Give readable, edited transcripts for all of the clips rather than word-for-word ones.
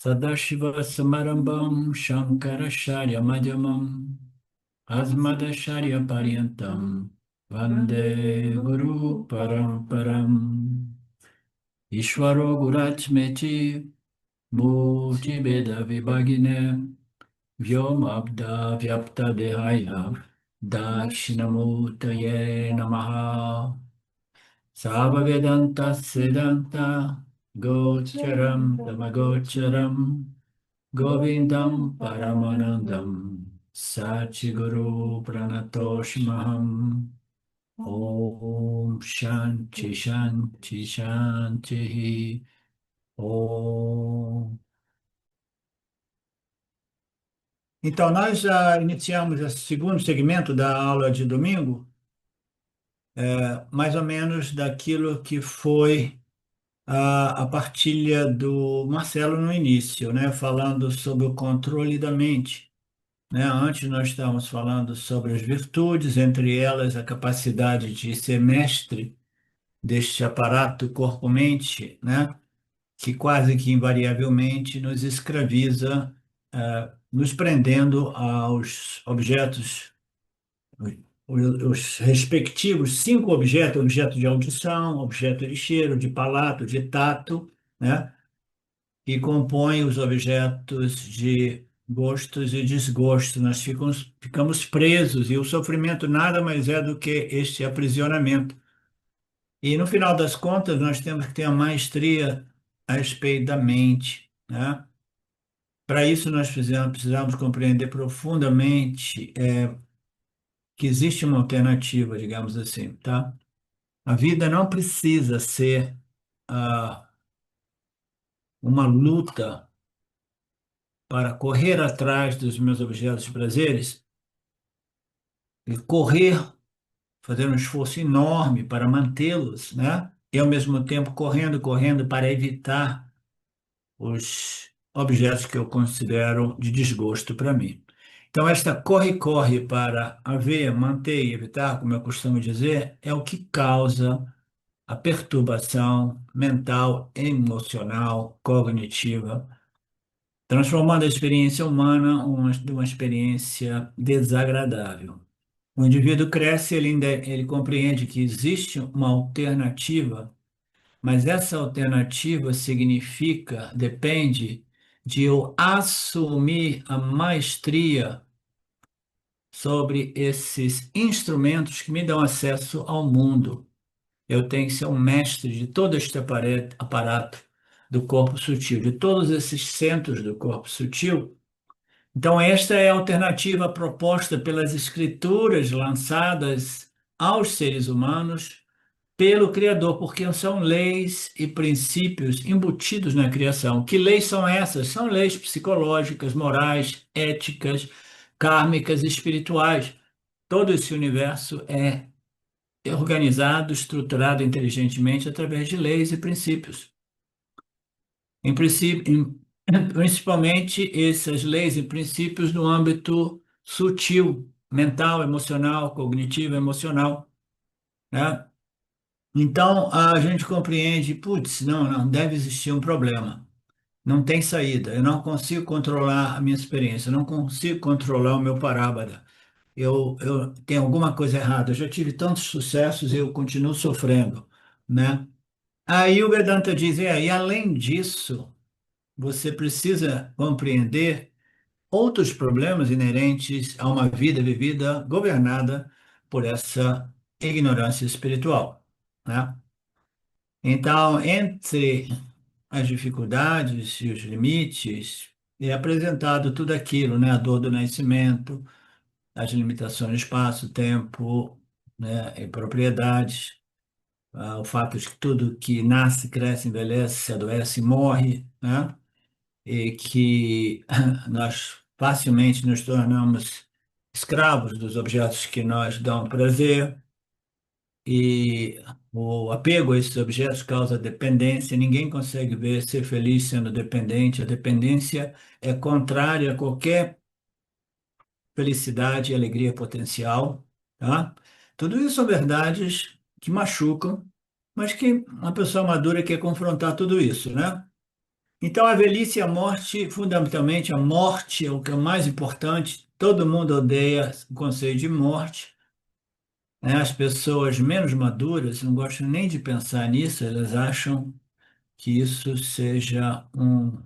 Sadashivasamarambam Shankaracharya Madhyamam Asmadacharya Paryantam Vande Guru Paramparam Ishvaro Guratmeti Murti Beda Vibhagine Vyomabda Vyapta Dehaya Dakshinamurtaye Namaha Savavedanta Siddhanta Gocharam Tamagocharam Govindam Paramanandam Satchiguru Pranatoshmaham Om Shanti Shanti Shanti Om. Então, nós já iniciamos esse segundo segmento da aula de domingo, mais ou menos daquilo que foi a partilha do Marcelo no início, né, falando sobre o controle da mente. Né? Antes nós estávamos falando sobre as virtudes, entre elas a capacidade de ser mestre deste aparato corpo-mente, né? Que quase que invariavelmente nos escraviza, nos prendendo aos objetos, os respectivos cinco objetos: objeto de audição, objeto de cheiro, de palato, de tato, né? Que compõem os objetos de gostos e desgostos. Nós ficamos presos, e o sofrimento nada mais é do que este aprisionamento. E no final das contas, nós temos que ter a maestria a respeito da mente, né? Para isso, nós precisamos compreender profundamente que existe uma alternativa, digamos assim, tá? A vida não precisa ser uma luta para correr atrás dos meus objetos de prazeres e correr, fazer um esforço enorme para mantê-los, né? E ao mesmo tempo correndo para evitar os objetos que eu considero de desgosto para mim. Então, esta corre-corre para haver, manter e evitar, como eu costumo dizer, é o que causa a perturbação mental, emocional, cognitiva, transformando a experiência humana de uma experiência desagradável. O indivíduo cresce, ele compreende que existe uma alternativa, mas essa alternativa depende de eu assumir a maestria sobre esses instrumentos que me dão acesso ao mundo. Eu tenho que ser um mestre de todo este aparato do corpo sutil, de todos esses centros do corpo sutil. Então, esta é a alternativa proposta pelas escrituras lançadas aos seres humanos pelo Criador, porque são leis e princípios embutidos na criação. Que leis são essas? São leis psicológicas, morais, éticas, kármicas e espirituais. Todo esse universo é organizado, estruturado inteligentemente através de leis e princípios. Em princípio, principalmente essas leis e princípios no âmbito sutil, mental, emocional, cognitivo, emocional, né? Então, a gente compreende, putz, não, deve existir um problema. Não tem saída. Eu não consigo controlar a minha experiência, eu não consigo controlar o meu parábada. Eu tenho alguma coisa errada. Eu já tive tantos sucessos e eu continuo sofrendo, né? Aí o Vedanta diz, e além disso, você precisa compreender outros problemas inerentes a uma vida vivida governada por essa ignorância espiritual, né? Então, entre as dificuldades e os limites, é apresentado tudo aquilo, né? A dor do nascimento, as limitações de espaço, tempo, né? E propriedades, o fato de que tudo que nasce, cresce, envelhece, adoece, morre, né? E que nós facilmente nos tornamos escravos dos objetos que nós dão prazer, e o apego a esses objetos causa dependência. Ninguém consegue ver ser feliz sendo dependente. A dependência é contrária a qualquer felicidade e alegria potencial, tá? Tudo isso são verdades que machucam, mas que uma pessoa madura quer confrontar tudo isso, né? Então, a velhice e a morte, fundamentalmente, a morte é o que é o mais importante. Todo mundo odeia o conceito de morte, né? As pessoas menos maduras não gostam nem de pensar nisso, elas acham que isso seja não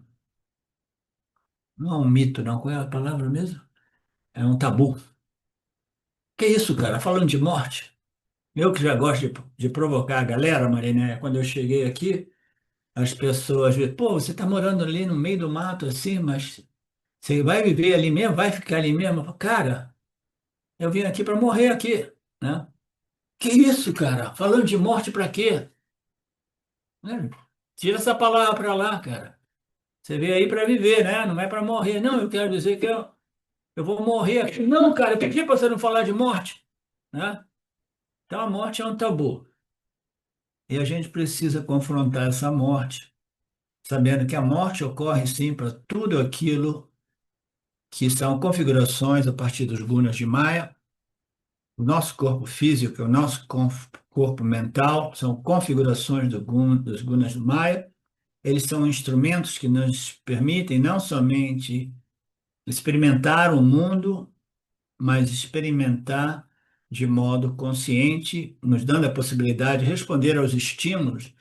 é um mito, não, qual é a palavra mesmo? É um tabu. Que isso, cara? Falando de morte. Eu que já gosto de provocar a galera, Mariné, quando eu cheguei aqui, as pessoas dizem, pô, você está morando ali no meio do mato assim, mas você vai viver ali mesmo? Vai ficar ali mesmo? Eu falo, cara, eu vim aqui para morrer aqui, né? Que isso, cara? Falando de morte para quê? Né? Tira essa palavra para lá, cara. Você veio aí para viver, né? Não é para morrer. Não, eu quero dizer que eu vou morrer aqui. Não, cara, eu pedi para você não falar de morte, né? Então a morte é um tabu. E a gente precisa confrontar essa morte, sabendo que a morte ocorre sim para tudo aquilo que são configurações a partir dos gunas de Maia. O nosso corpo físico, o nosso corpo mental, são configurações dos gunas de Maia. Eles são instrumentos que nos permitem não somente experimentar o mundo, mas experimentar de modo consciente, nos dando a possibilidade de responder aos estímulos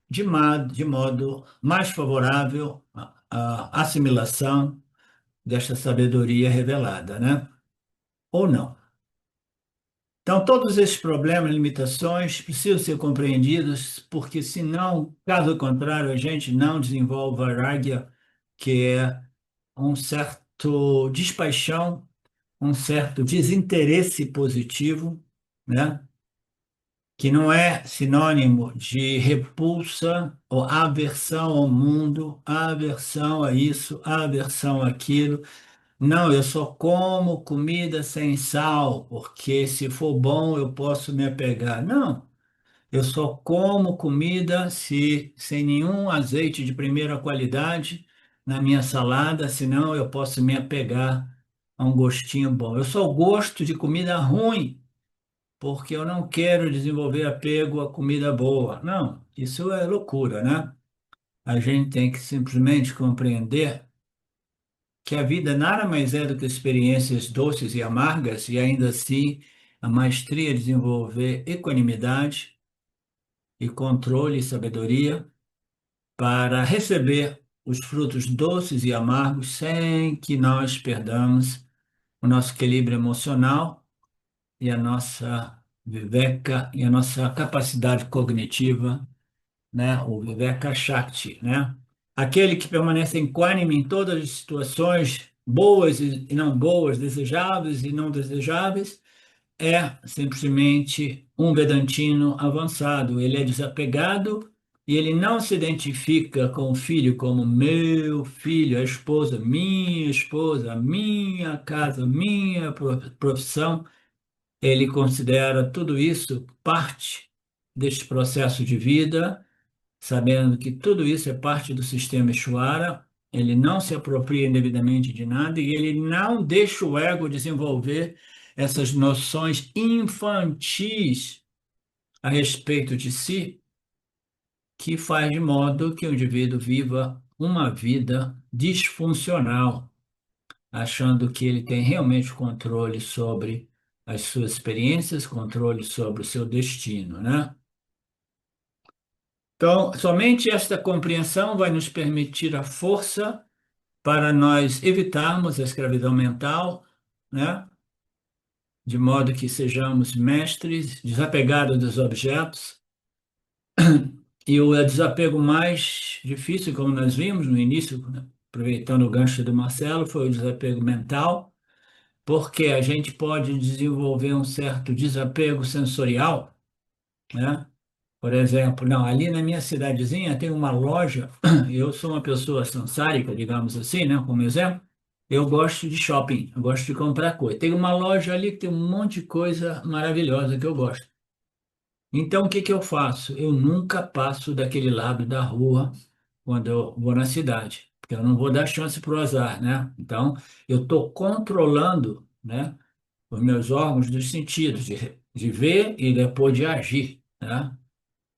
de modo mais favorável à assimilação desta sabedoria revelada, né? Ou não. Então, todos esses problemas, limitações, precisam ser compreendidos, porque senão, caso contrário, a gente não desenvolve a rágia, que é um certo despaixão, um certo desinteresse positivo, né? Que não é sinônimo de repulsa ou aversão ao mundo, aversão a isso, aversão àquilo. Não, eu só como comida sem sal, porque se for bom eu posso me apegar. Não, eu só como comida se sem nenhum azeite de primeira qualidade na minha salada, senão eu posso me apegar a um gostinho bom. Eu só gosto de comida ruim, porque eu não quero desenvolver apego à comida boa. Não, isso é loucura, né? A gente tem que simplesmente compreender que a vida nada mais é do que experiências doces e amargas, e ainda assim a maestria é desenvolver equanimidade e controle e sabedoria para receber os frutos doces e amargos sem que nós perdamos o nosso equilíbrio emocional e a nossa viveka e a nossa capacidade cognitiva, né? O Viveka Shakti, né? Aquele que permanece equânime em todas as situações, boas e não boas, desejáveis e não desejáveis, é simplesmente um vedantino avançado. Ele é desapegado e ele não se identifica com o filho como meu filho, a minha casa, minha profissão. Ele considera tudo isso parte deste processo de vida, sabendo que tudo isso é parte do sistema Ishvara. Ele não se apropria indevidamente de nada e ele não deixa o ego desenvolver essas noções infantis a respeito de si, que faz de modo que o indivíduo viva uma vida disfuncional, achando que ele tem realmente controle sobre as suas experiências, controle sobre o seu destino, né? Então, somente esta compreensão vai nos permitir a força para nós evitarmos a escravidão mental, né? De modo que sejamos mestres, desapegados dos objetos. E o desapego mais difícil, como nós vimos no início, né, aproveitando o gancho do Marcelo, foi o desapego mental, porque a gente pode desenvolver um certo desapego sensorial, né? Por exemplo, não, ali na minha cidadezinha tem uma loja, eu sou uma pessoa sansárica, digamos assim, né, como exemplo, eu gosto de shopping, eu gosto de comprar coisa. Tem uma loja ali que tem um monte de coisa maravilhosa que eu gosto. Então, o que que eu faço? Eu nunca passo daquele lado da rua quando eu vou na cidade, porque eu não vou dar chance para o azar, né? Então, eu estou controlando, né, os meus órgãos dos sentidos, de ver e depois de agir, né?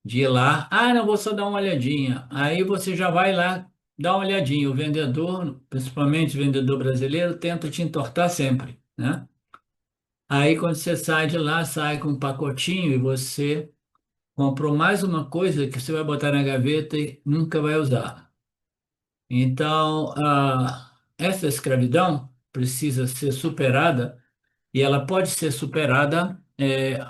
De ir lá, não, vou só dar uma olhadinha. Aí você já vai lá dá uma olhadinha. O vendedor, principalmente o vendedor brasileiro, tenta te entortar sempre, né? Aí quando você sai de lá, sai com um pacotinho e você comprou mais uma coisa que você vai botar na gaveta e nunca vai usar. Então, essa escravidão precisa ser superada e ela pode ser superada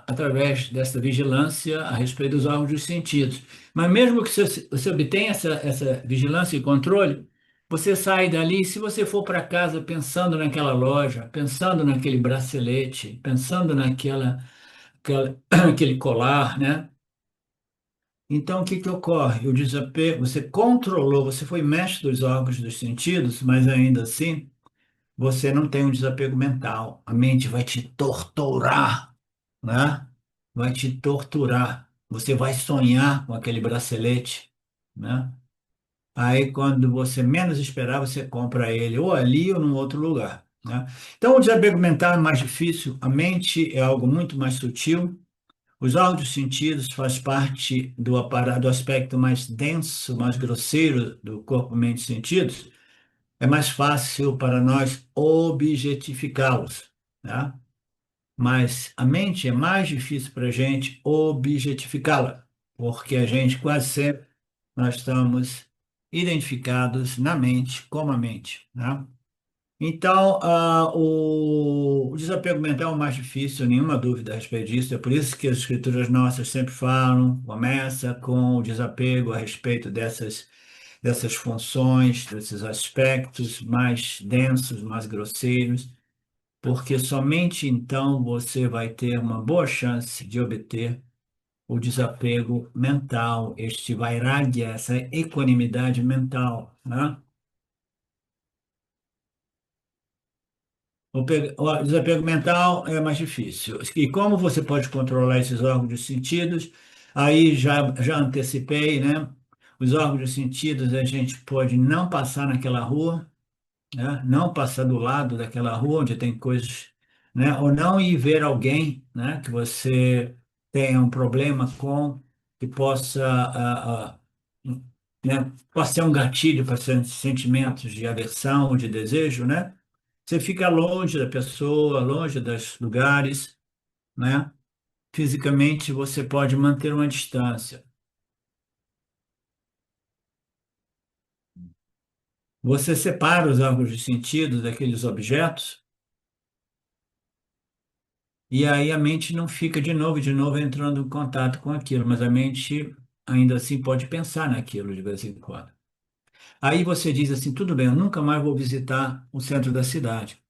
através dessa vigilância a respeito dos órgãos dos sentidos. Mas mesmo que você obtenha essa vigilância e controle, você sai dali, se você for para casa pensando naquela loja, pensando naquele bracelete, pensando aquele colar, né? Então, o que que ocorre? O desapego, você controlou, você foi mestre dos órgãos dos sentidos, mas ainda assim, você não tem um desapego mental. A mente vai te torturar, né? Vai te torturar. Você vai sonhar com aquele bracelete, né? Aí, quando você menos esperar, você compra ele ou ali ou num outro lugar, né? Então, o desapego mental é mais difícil. A mente é algo muito mais sutil. Os órgãos sentidos faz parte do aparato, do aspecto mais denso, mais grosseiro do corpo, mente e sentidos. É mais fácil para nós objetificá-los, né? Mas a mente é mais difícil para a gente objetificá-la, porque a gente quase sempre nós estamos identificados na mente como a mente, né? Então, o desapego mental é o mais difícil, nenhuma dúvida a respeito disso. É por isso que as escrituras nossas sempre falam, começa com o desapego a respeito dessas funções, desses aspectos mais densos, mais grosseiros, porque somente então você vai ter uma boa chance de obter o desapego mental, este vairagya, essa equanimidade mental, né? O desapego mental é mais difícil. E como você pode controlar esses órgãos de sentidos? Aí já antecipei, né? Os órgãos de sentidos a gente pode não passar naquela rua, né? Não passar do lado daquela rua onde tem coisas, né? Ou não ir ver alguém, né? Que você tenha um problema com, que possa, né? Possa ser um gatilho para sentimentos de aversão ou de desejo, né? Você fica longe da pessoa, longe dos lugares, né? Fisicamente você pode manter uma distância. Você separa os órgãos de sentido daqueles objetos e aí a mente não fica de novo entrando em contato com aquilo, mas a mente ainda assim pode pensar naquilo de vez em quando. Aí você diz assim, tudo bem, eu nunca mais vou visitar o centro da cidade.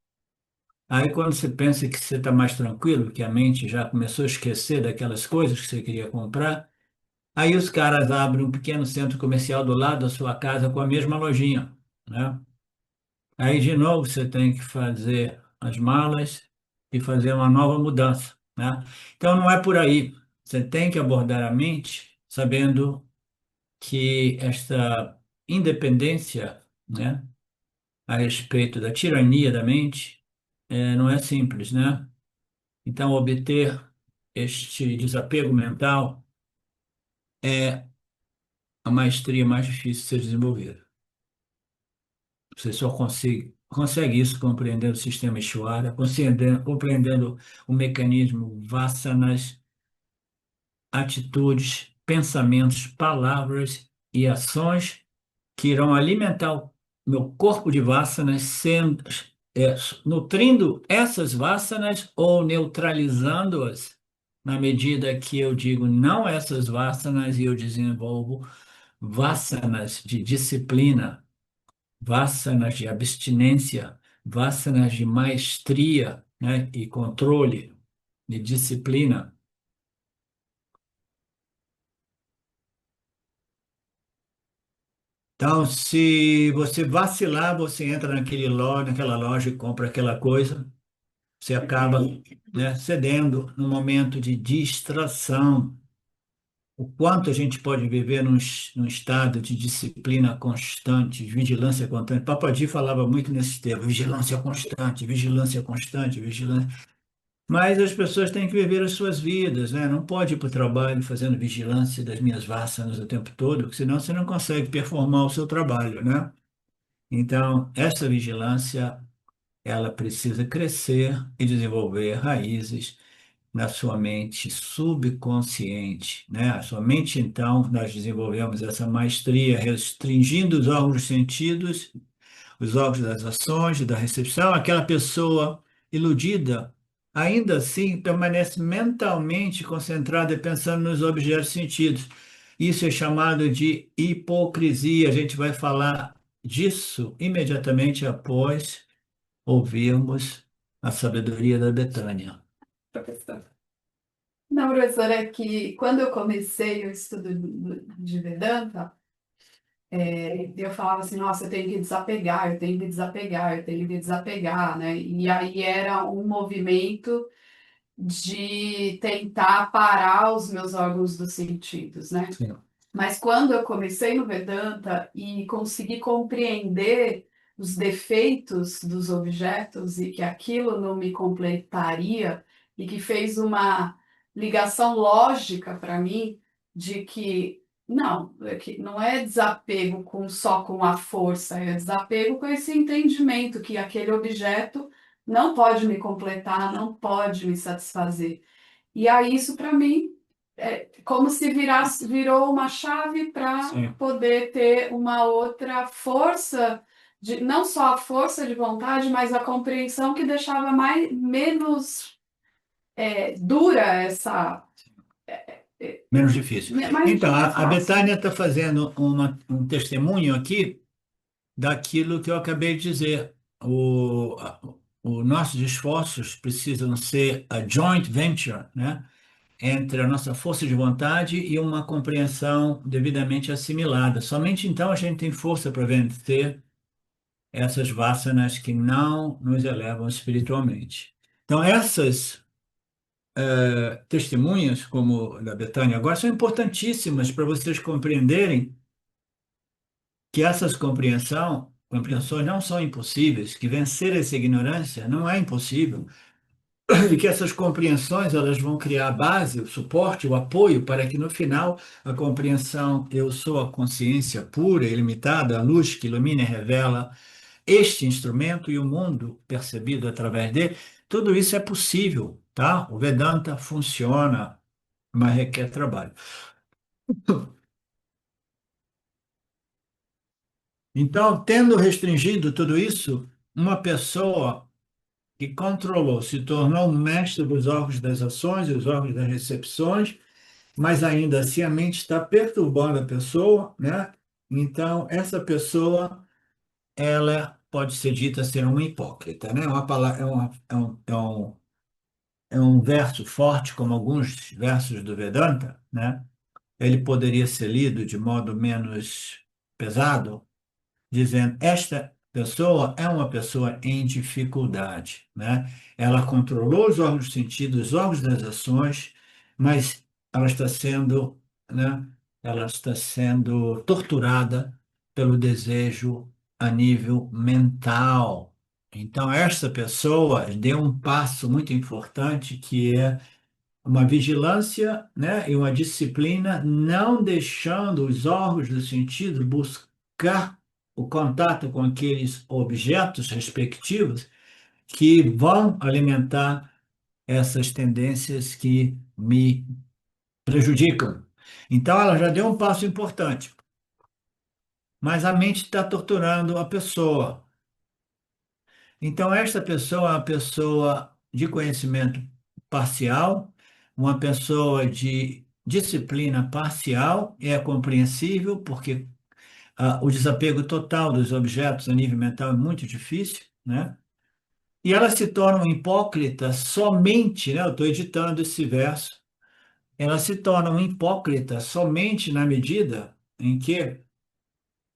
Aí quando você pensa que você está mais tranquilo, que a mente já começou a esquecer daquelas coisas que você queria comprar, aí os caras abrem um pequeno centro comercial do lado da sua casa com a mesma lojinha, né? Aí de novo você tem que fazer as malas e fazer uma nova mudança, né? Então não é por aí. Você tem que abordar a mente sabendo que esta independência, né, a respeito da tirania da mente, não é simples, né? Então obter este desapego mental é a maestria mais difícil de ser desenvolvida. Você só consegue isso compreendendo o sistema Ishvara, compreendendo o mecanismo vasanas, atitudes, pensamentos, palavras e ações que irão alimentar o meu corpo de vasanas, é, nutrindo essas vasanas ou neutralizando-as na medida que eu digo não essas vasanas e eu desenvolvo vasanas de disciplina, vasanas de abstinência, vasanas de maestria, né, e controle, de disciplina. Então, se você vacilar, você entra naquela loja e compra aquela coisa, você acaba, né, cedendo no momento de distração. O quanto a gente pode viver num estado de disciplina constante, vigilância constante. Papadi falava muito nesse termo, vigilância constante, vigilância constante, vigilância. Mas as pessoas têm que viver as suas vidas, né? Não pode ir para o trabalho fazendo vigilância das minhas vassanas o tempo todo, porque senão você não consegue performar o seu trabalho, né? Então, essa vigilância, ela precisa crescer e desenvolver raízes na sua mente subconsciente, né? A sua mente, então, nós desenvolvemos essa maestria restringindo os órgãos dos sentidos, os órgãos das ações, da recepção. Aquela pessoa iludida, ainda assim, permanece mentalmente concentrada pensando nos objetos sentidos. Isso é chamado de hipocrisia. A gente vai falar disso imediatamente após ouvirmos a sabedoria da Betânia. Professor. Não, professora, é que quando eu comecei o estudo de Vedanta, eu falava assim, nossa, eu tenho que desapegar, eu tenho que desapegar, eu tenho que desapegar, né? E aí era um movimento de tentar parar os meus órgãos dos sentidos, né? Sim, Mas quando eu comecei no Vedanta e consegui compreender os defeitos dos objetos e que aquilo não me completaria e que fez uma ligação lógica para mim de que não, é que não é desapego só com a força, é desapego com esse entendimento que aquele objeto não pode me completar, não pode me satisfazer. E aí isso para mim como se virou uma chave para sim. poder ter uma outra força, não só a força de vontade, mas a compreensão que deixava menos dura essa. Menos difícil. Mais, Então, mais a fácil. Betânia está fazendo um testemunho aqui daquilo que eu acabei de dizer. Os nossos esforços precisam ser a joint venture, né? Entre a nossa força de vontade e uma compreensão devidamente assimilada. Somente então a gente tem força para vencer essas vássanas que não nos elevam espiritualmente. Então, essas testemunhas, como a da Betânia agora, são importantíssimas para vocês compreenderem que essas compreensões não são impossíveis, que vencer essa ignorância não é impossível, e que essas compreensões elas vão criar a base, o suporte, o apoio para que no final a compreensão eu sou a consciência pura, ilimitada, a luz que ilumina e revela este instrumento e o mundo percebido através dele, tudo isso é possível, tá? O Vedanta funciona, mas requer trabalho. Então, tendo restringido tudo isso, uma pessoa que controlou, se tornou um mestre dos órgãos das ações e os órgãos das recepções, mas ainda assim a mente está perturbando a pessoa, né? Então, essa pessoa, ela pode ser dita ser uma hipócrita, né? Uma palavra, é um verso forte, como alguns versos do Vedanta, né? Ele poderia ser lido de modo menos pesado, dizendo: esta pessoa é uma pessoa em dificuldade, né? Ela controlou os órgãos dos sentidos, os órgãos das ações, mas ela está sendo, né? Ela está sendo torturada pelo desejo a nível mental. Então, esta pessoa deu um passo muito importante que é uma vigilância, né, e uma disciplina, não deixando os órgãos do sentido buscar o contato com aqueles objetos respectivos que vão alimentar essas tendências que me prejudicam. Então, ela já deu um passo importante, mas a mente está torturando a pessoa. Então, esta pessoa é uma pessoa de conhecimento parcial, uma pessoa de disciplina parcial, é compreensível, porque o desapego total dos objetos a nível mental é muito difícil, né? E ela se torna uma hipócrita somente, né? Eu estou editando esse verso. Ela se torna uma hipócrita somente na medida em que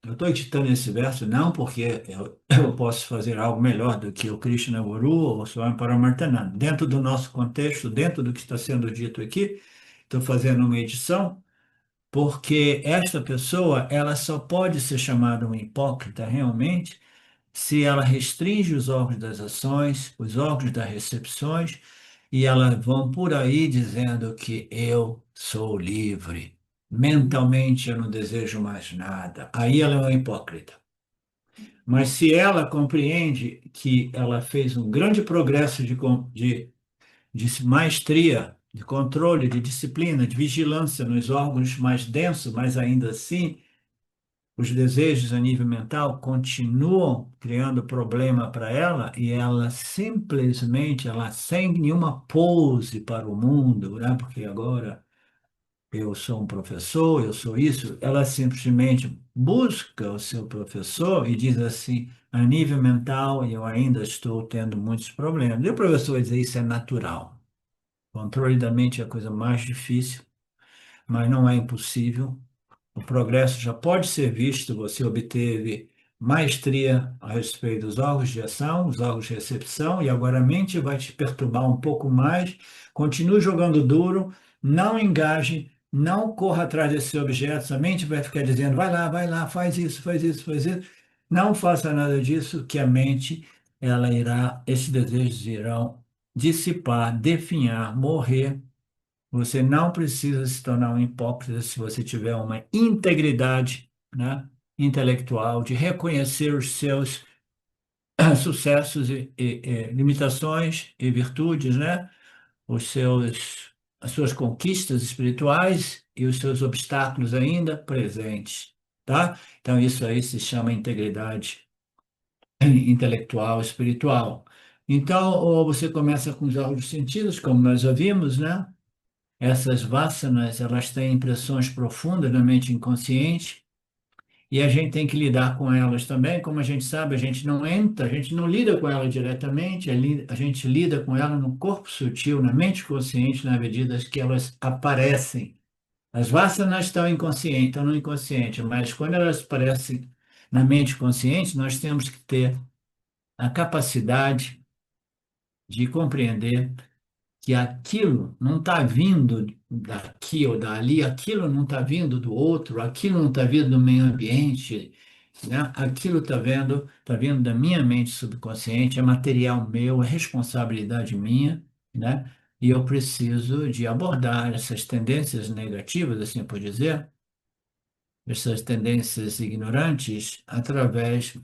eu estou editando esse verso não porque eu posso fazer algo melhor do que o Krishna Guru ou o Swami Paramartananda. Dentro do nosso contexto, dentro do que está sendo dito aqui, estou fazendo uma edição porque esta pessoa ela só pode ser chamada uma hipócrita realmente se ela restringe os órgãos das ações, os órgãos das recepções e elas vão por aí dizendo que eu sou livre. Mentalmente eu não desejo mais nada. Aí ela é uma hipócrita. Mas se ela compreende que ela fez um grande progresso de maestria, de controle, de disciplina, de vigilância nos órgãos mais densos, mas ainda assim os desejos a nível mental continuam criando problema para ela e ela simplesmente, ela sem nenhuma pose para o mundo, né? Porque agora eu sou um professor, eu sou isso, ela simplesmente busca o seu professor e diz assim, a nível mental eu ainda estou tendo muitos problemas. E o professor vai dizer, isso é natural. Controle da mente é a coisa mais difícil, mas não é impossível. O progresso já pode ser visto, você obteve maestria a respeito dos órgãos de ação, os órgãos de recepção, e agora a mente vai te perturbar um pouco mais. Continue jogando duro, não engaje, não corra atrás desses objetos, a mente vai ficar dizendo, vai lá, faz isso, faz isso, faz isso. Não faça nada disso, que a mente, ela irá, esses desejos irão dissipar, definhar, morrer. Você não precisa se tornar um hipócrita se você tiver uma integridade, né, intelectual, de reconhecer os seus sucessos e limitações e virtudes, né, as suas conquistas espirituais e os seus obstáculos ainda presentes, tá? Então isso aí se chama integridade intelectual, espiritual. Então, ou você começa com os órgãos dos sentidos, como nós já vimos, né? Essas vássanas, elas têm impressões profundas na mente inconsciente e a gente tem que lidar com elas também. Como a gente sabe, a gente não entra, a gente não lida com ela diretamente, a gente lida com ela no corpo sutil, na mente consciente, na medida que elas aparecem. As vássanas estão no inconsciente, mas quando elas aparecem na mente consciente, nós temos que ter a capacidade de compreender que aquilo não está vindo daqui ou dali, aquilo não está vindo do outro, aquilo não está vindo do meio ambiente, né? Aquilo tá vindo da minha mente subconsciente, é material meu, é responsabilidade minha, né? E eu preciso de abordar essas tendências negativas, assim por dizer, essas tendências ignorantes, através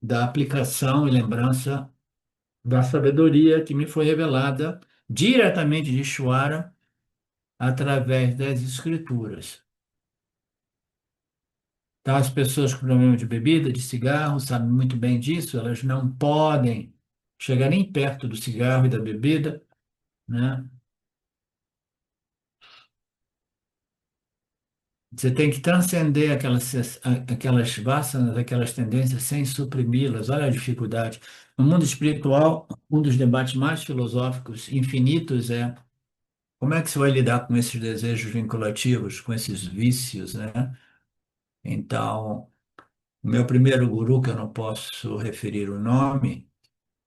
da aplicação e lembrança da sabedoria que me foi revelada diretamente de Ishvara através das escrituras. Então, as pessoas com problema de bebida, de cigarro, sabem muito bem disso, elas não podem chegar nem perto do cigarro e da bebida, né? Você tem que transcender aquelas vássanas, aquelas tendências sem suprimi-las. Olha a dificuldade. No mundo espiritual, um dos debates mais filosóficos infinitos é como é que você vai lidar com esses desejos vinculativos, com esses vícios, né? Então, o meu primeiro guru, que eu não posso referir o nome,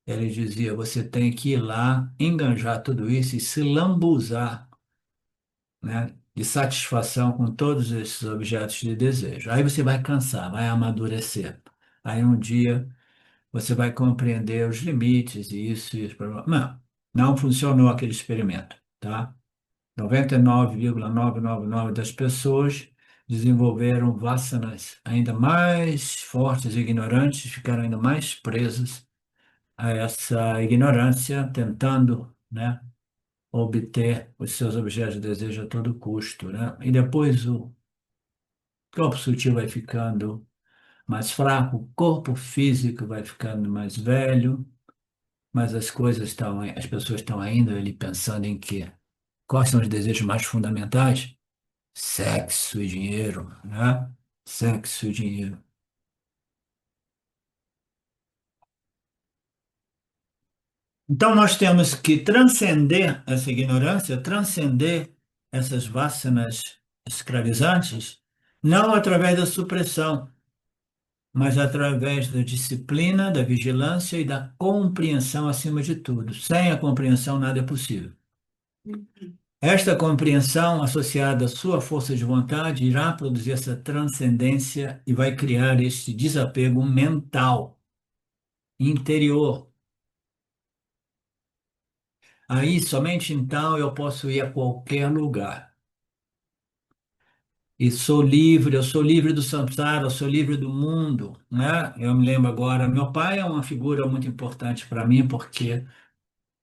ele dizia: você tem que ir lá, enganjar tudo isso e se lambuzar, né, de satisfação com todos esses objetos de desejo. Aí você vai cansar, vai amadurecer. Aí um dia você vai compreender os limites e isso. Não, não funcionou aquele experimento, tá? 99,999 das pessoas desenvolveram vássanas ainda mais fortes e ignorantes, ficaram ainda mais presas a essa ignorância, tentando, né, obter os seus objetos de desejo a todo custo, né? E depois o corpo sutil vai ficando mais fraco, o corpo físico vai ficando mais velho, mas as pessoas estão ainda ali pensando em quê? Quais são os desejos mais fundamentais? Sexo e dinheiro, né? Sexo e dinheiro. Então, nós temos que transcender essa ignorância, transcender essas vássanas escravizantes, não através da supressão, mas através da disciplina, da vigilância e da compreensão acima de tudo. Sem a compreensão, nada é possível. Esta compreensão, associada à sua força de vontade, irá produzir essa transcendência e vai criar este desapego mental, interior. Aí somente então eu posso ir a qualquer lugar. E sou livre, eu sou livre do samsara, eu sou livre do mundo, né? Eu me lembro agora, meu pai é uma figura muito importante para mim, porque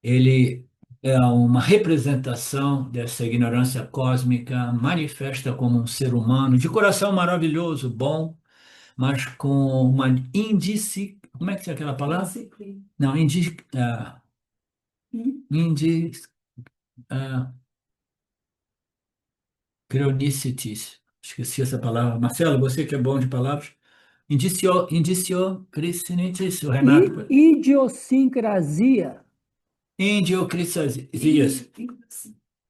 ele é uma representação dessa ignorância cósmica, manifesta como um ser humano de coração maravilhoso, bom, mas com uma como é que é aquela palavra? Disciplina. Não, Hum? indi, ah, chronicities. Esqueci essa palavra. Marcelo, você que é bom de palavras. Indicio cristinitis, o Renato. Idiosincrasia. Indiocrisias.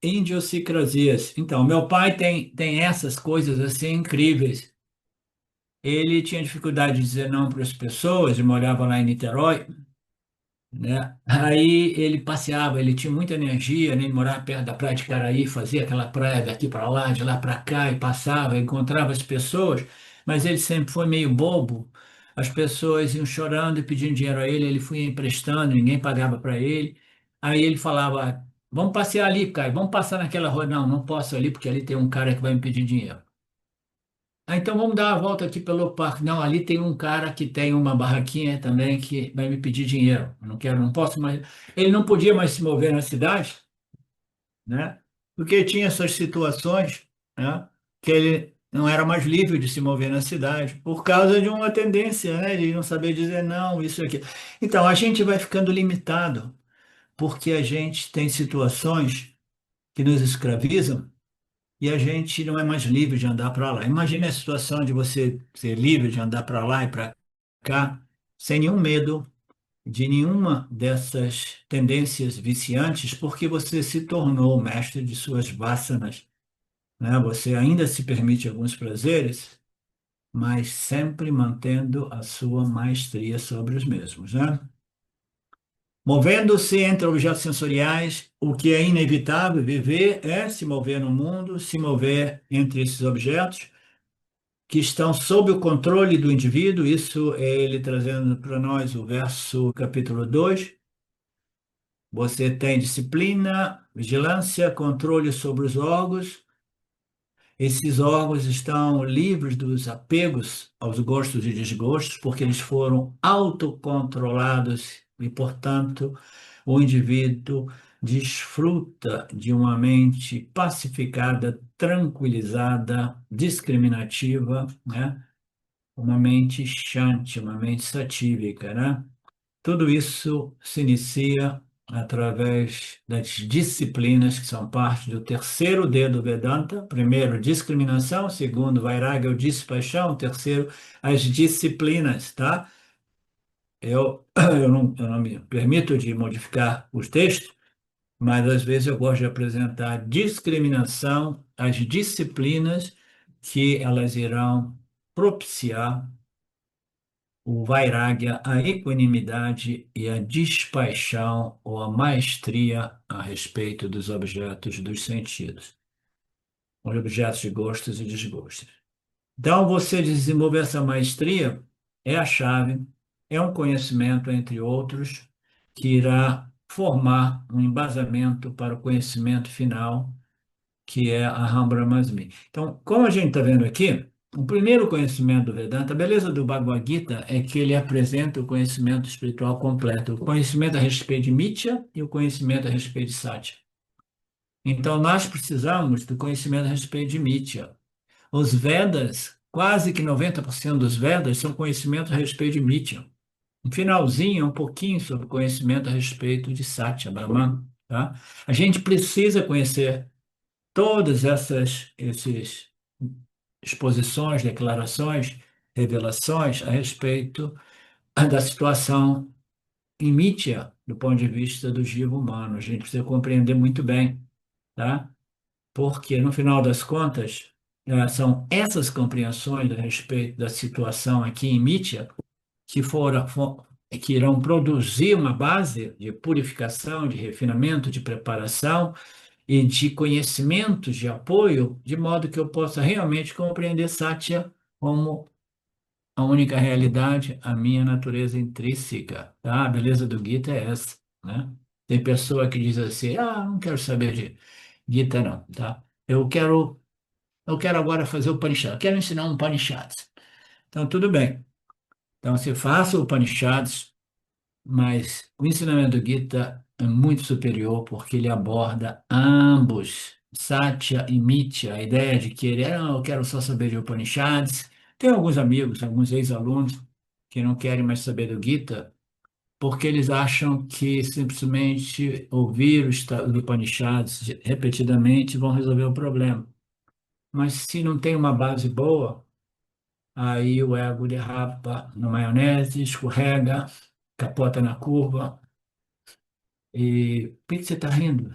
Idiosincrasias. Então, meu pai tem essas coisas assim incríveis. Ele tinha dificuldade de dizer não para as pessoas, ele morava lá em Niterói, né? Aí ele passeava, ele tinha muita energia, né? Ele morava perto da praia de Caraí, fazia aquela praia daqui para lá, de lá para cá, e passava, encontrava as pessoas, mas ele sempre foi meio bobo. As pessoas iam chorando e pedindo dinheiro a ele, ele foi emprestando, ninguém pagava para ele. Aí ele falava: vamos passear ali, Caio, vamos passar naquela rua. Não, não posso ali, porque ali tem um cara que vai me pedir dinheiro. Ah, então vamos dar uma volta aqui pelo parque. Não, ali tem um cara que tem uma barraquinha também que vai me pedir dinheiro. Eu não quero, não posso mais. Ele não podia mais se mover na cidade, né? Porque tinha essas situações, né? Que ele não era mais livre de se mover na cidade por causa de uma tendência, né? De não saber dizer não, isso aqui. Então a gente vai ficando limitado porque a gente tem situações que nos escravizam e a gente não é mais livre de andar para lá. Imagine a situação de você ser livre de andar para lá e para cá, sem nenhum medo de nenhuma dessas tendências viciantes, porque você se tornou o mestre de suas vasanas, né? Você ainda se permite alguns prazeres, mas sempre mantendo a sua maestria sobre os mesmos, né? Movendo-se entre objetos sensoriais, o que é inevitável viver é se mover no mundo, se mover entre esses objetos que estão sob o controle do indivíduo. Isso é ele trazendo para nós o verso capítulo 2. Você tem disciplina, vigilância, controle sobre os órgãos. Esses órgãos estão livres dos apegos aos gostos e desgostos, porque eles foram autocontrolados e, portanto, o indivíduo desfruta de uma mente pacificada, tranquilizada, discriminativa, né? Uma mente shanti, uma mente satívica, né? Tudo isso se inicia através das disciplinas que são parte do terceiro D do Vedanta. Primeiro, discriminação. Segundo, vairagya ou despaixão. Terceiro, as disciplinas, tá? Eu não me permito de modificar os textos, mas às vezes eu gosto de apresentar discriminação, as disciplinas que elas irão propiciar o vairagya, a equanimidade e a despaixão ou a maestria a respeito dos objetos dos sentidos, os objetos de gostos e desgostos. Então, você desenvolver essa maestria é a chave, é um conhecimento, entre outros, que irá formar um embasamento para o conhecimento final que é a Aham Brahmasmi. Então, como a gente está vendo aqui, o primeiro conhecimento do Vedanta, a beleza do Bhagavad Gita é que ele apresenta o conhecimento espiritual completo, o conhecimento a respeito de Mitya e o conhecimento a respeito de Satya. Então, nós precisamos do conhecimento a respeito de Mitya. Os Vedas, quase que 90% dos Vedas são conhecimento a respeito de Mitya. Um finalzinho, um pouquinho sobre conhecimento a respeito de Satya, Brahman, tá? A gente precisa conhecer todas essas exposições, declarações, revelações a respeito da situação em Mítia, do ponto de vista do jiva humano. A gente precisa compreender muito bem, tá? Porque, no final das contas, são essas compreensões a respeito da situação aqui em Mítia que irão produzir uma base de purificação, de refinamento, de preparação e de conhecimentos de apoio, de modo que eu possa realmente compreender Satya como a única realidade, a minha natureza intrínseca, tá? A beleza do Gita é essa, né? Tem pessoa que diz assim, ah, não quero saber de Gita não, tá? Eu quero agora fazer o Upanishad, quero ensinar um Upanishad. Então, tudo bem. Então, você faça o Upanishads, mas o ensinamento do Gita é muito superior porque ele aborda ambos, Satya e Mithya, a ideia de que ele, não, eu quero só saber de Upanishads. Tem alguns amigos, alguns ex-alunos que não querem mais saber do Gita porque eles acham que simplesmente ouvir os Upanishads repetidamente vão resolver o problema. Mas se não tem uma base boa, aí o ego derrapa na maionese, escorrega, capota na curva. E por que você está rindo?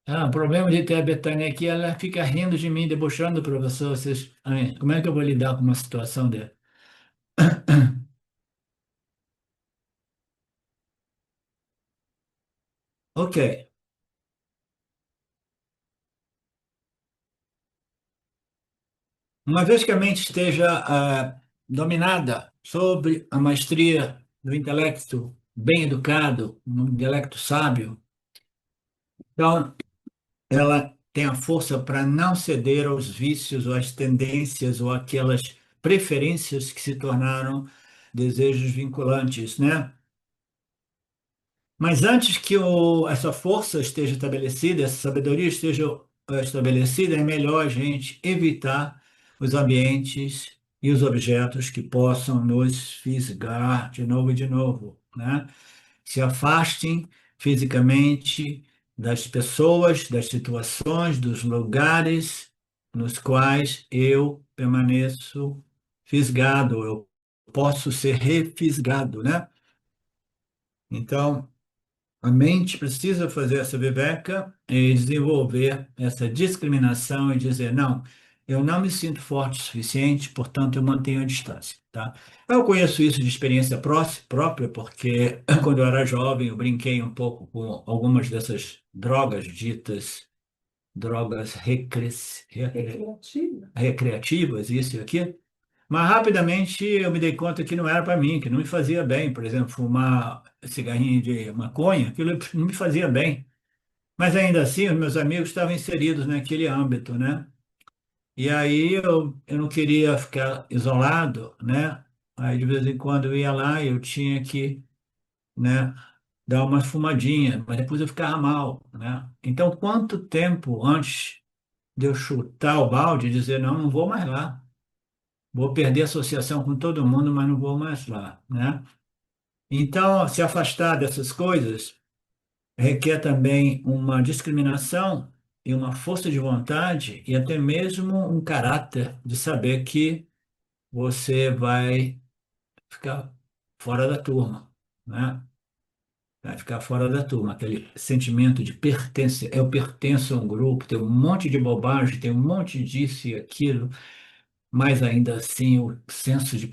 Ah, o problema de ter a Betânia aqui, ela fica rindo de mim, debochando do professor. Como é que eu vou lidar com uma situação dessa? Ok. Uma vez que a mente esteja dominada sobre a maestria do intelecto bem educado, um intelecto sábio, então ela tem a força para não ceder aos vícios ou às tendências ou aquelas preferências que se tornaram desejos vinculantes, né? Mas antes que essa força esteja estabelecida, essa sabedoria esteja estabelecida, é melhor a gente evitar os ambientes e os objetos que possam nos fisgar de novo e de novo, né? Se afastem fisicamente das pessoas, das situações, dos lugares nos quais eu permaneço fisgado, eu posso ser refisgado, né? Então, a mente precisa fazer essa viveca e desenvolver essa discriminação e dizer, não, eu não me sinto forte o suficiente, portanto eu mantenho a distância, tá? Eu conheço isso de experiência própria, porque quando eu era jovem eu brinquei um pouco com algumas dessas drogas ditas drogas Recreativa. recreativas, isso e aquilo. Mas rapidamente eu me dei conta que não era para mim, que não me fazia bem. Por exemplo, fumar cigarrinho de maconha, aquilo não me fazia bem. Mas ainda assim, os meus amigos estavam inseridos naquele âmbito, né? E aí eu não queria ficar isolado, né? Aí de vez em quando eu ia lá e eu tinha que, né, dar uma fumadinha, mas depois eu ficava mal, né? Então, quanto tempo antes de eu chutar o balde e dizer, não, não vou mais lá. Vou perder a associação com todo mundo, mas não vou mais lá, né? Então, se afastar dessas coisas requer também uma discriminação e uma força de vontade e até mesmo um caráter de saber que você vai ficar fora da turma, né? Vai ficar fora da turma, aquele sentimento de pertencer. Eu pertenço a um grupo, tem um monte de bobagem, tem um monte disso e aquilo, mas ainda assim o senso de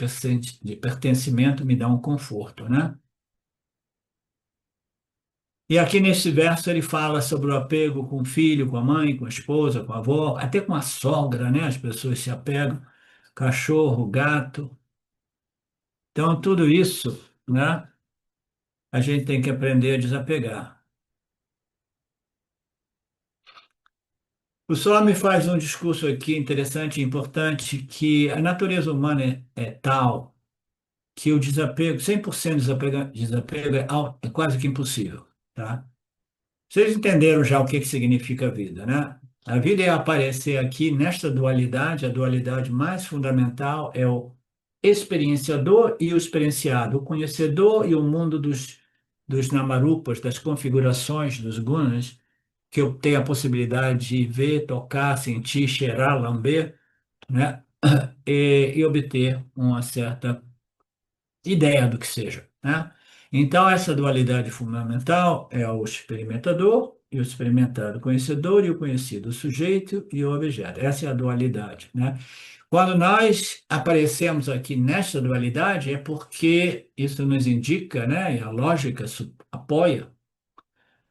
pertencimento me dá um conforto, né? E aqui nesse verso ele fala sobre o apego com o filho, com a mãe, com a esposa, com a avó, até com a sogra, né? As pessoas se apegam, cachorro, gato. Então, tudo isso, né? A gente tem que aprender a desapegar. O Swami faz um discurso aqui interessante e importante que a natureza humana é tal que o desapego, 100% desapego é quase que impossível, tá? Vocês entenderam já o que que significa vida, né? A vida é aparecer aqui nesta dualidade, a dualidade mais fundamental é o experienciador e o experienciado, o conhecedor e o mundo dos namarupas, das configurações, dos gunas, que eu tenho a possibilidade de ver, tocar, sentir, cheirar, lamber, né? E obter uma certa ideia do que seja, né? Então, essa dualidade fundamental é o experimentador e o experimentado, o conhecedor e o conhecido, o sujeito e o objeto. Essa é a dualidade, né? Quando nós aparecemos aqui nessa dualidade, é porque isso nos indica, né? E a lógica apoia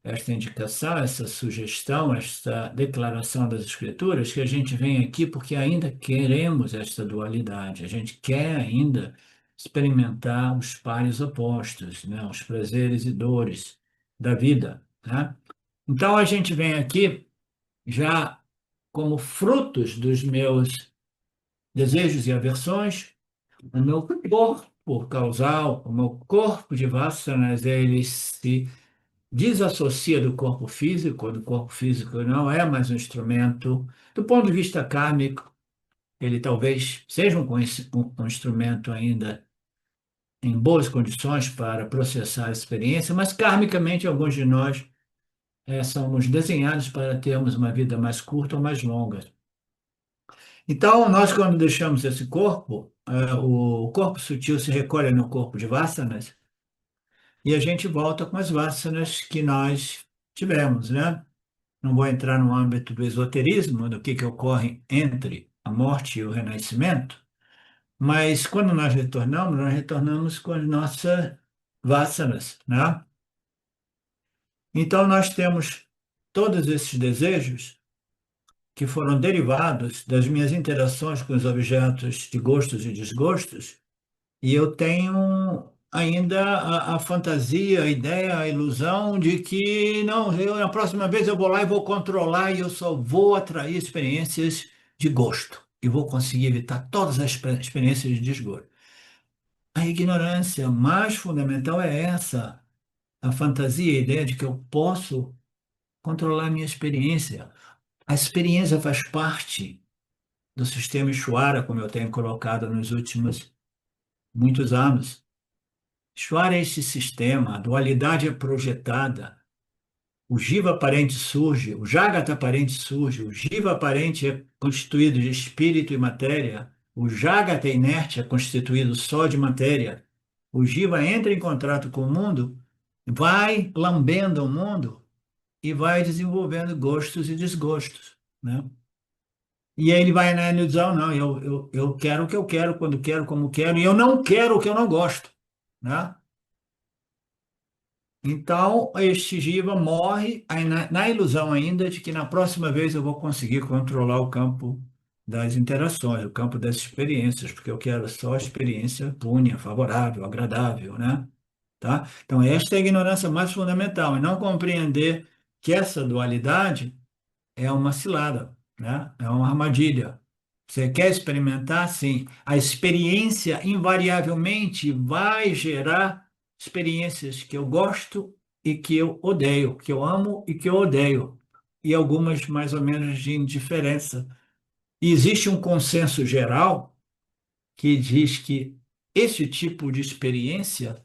esta indicação, essa sugestão, esta declaração das Escrituras, que a gente vem aqui porque ainda queremos esta dualidade, a gente quer ainda experimentar os pares opostos, né? Os prazeres e dores da vida, né? Então a gente vem aqui já como frutos dos meus desejos e aversões, o meu corpo causal, o meu corpo de vasanas, ele se desassocia do corpo físico não é mais um instrumento, do ponto de vista kármico, ele talvez seja um instrumento ainda em boas condições para processar a experiência, mas karmicamente alguns de nós somos desenhados para termos uma vida mais curta ou mais longa. Então, nós quando deixamos esse corpo, o corpo sutil se recolhe no corpo de vasanas e a gente volta com as vasanas que nós tivemos, né? Não vou entrar no âmbito do esoterismo, do que ocorre entre a morte e o renascimento, mas quando nós retornamos com as nossas vasanas, né? Então, nós temos todos esses desejos que foram derivados das minhas interações com os objetos de gostos e desgostos, e eu tenho ainda a fantasia, a ideia, a ilusão de que não, na próxima vez eu vou lá e vou controlar e eu só vou atrair experiências de gosto e vou conseguir evitar todas as experiências de desgosto. A ignorância mais fundamental é essa, a fantasia, a ideia de que eu posso controlar a minha experiência. A experiência faz parte do sistema Ishvara, como eu tenho colocado nos últimos muitos anos. Ishvara é esse sistema, a dualidade é projetada, o Jiva aparente surge, o Jagata aparente surge, o Jiva aparente é constituído de espírito e matéria, o Jagata inerte é constituído só de matéria. O Jiva entra em contato com o mundo, vai lambendo o mundo e vai desenvolvendo gostos e desgostos, né? E aí ele vai na ilusão, não, eu quero o que eu quero, quando quero, como quero, e eu não quero o que eu não gosto, né? Então, este Jiva morre aí na ilusão ainda de que na próxima vez eu vou conseguir controlar o campo das interações, o campo das experiências, porque eu quero só a experiência púnia, favorável, agradável, né? Tá? Então, esta é a ignorância mais fundamental, é não compreender que essa dualidade é uma cilada, né? É uma armadilha. Você quer experimentar? Sim. A experiência invariavelmente vai gerar experiências que eu gosto e que eu odeio, que eu amo e que eu odeio, e algumas mais ou menos de indiferença. E existe um consenso geral que diz que esse tipo de experiência,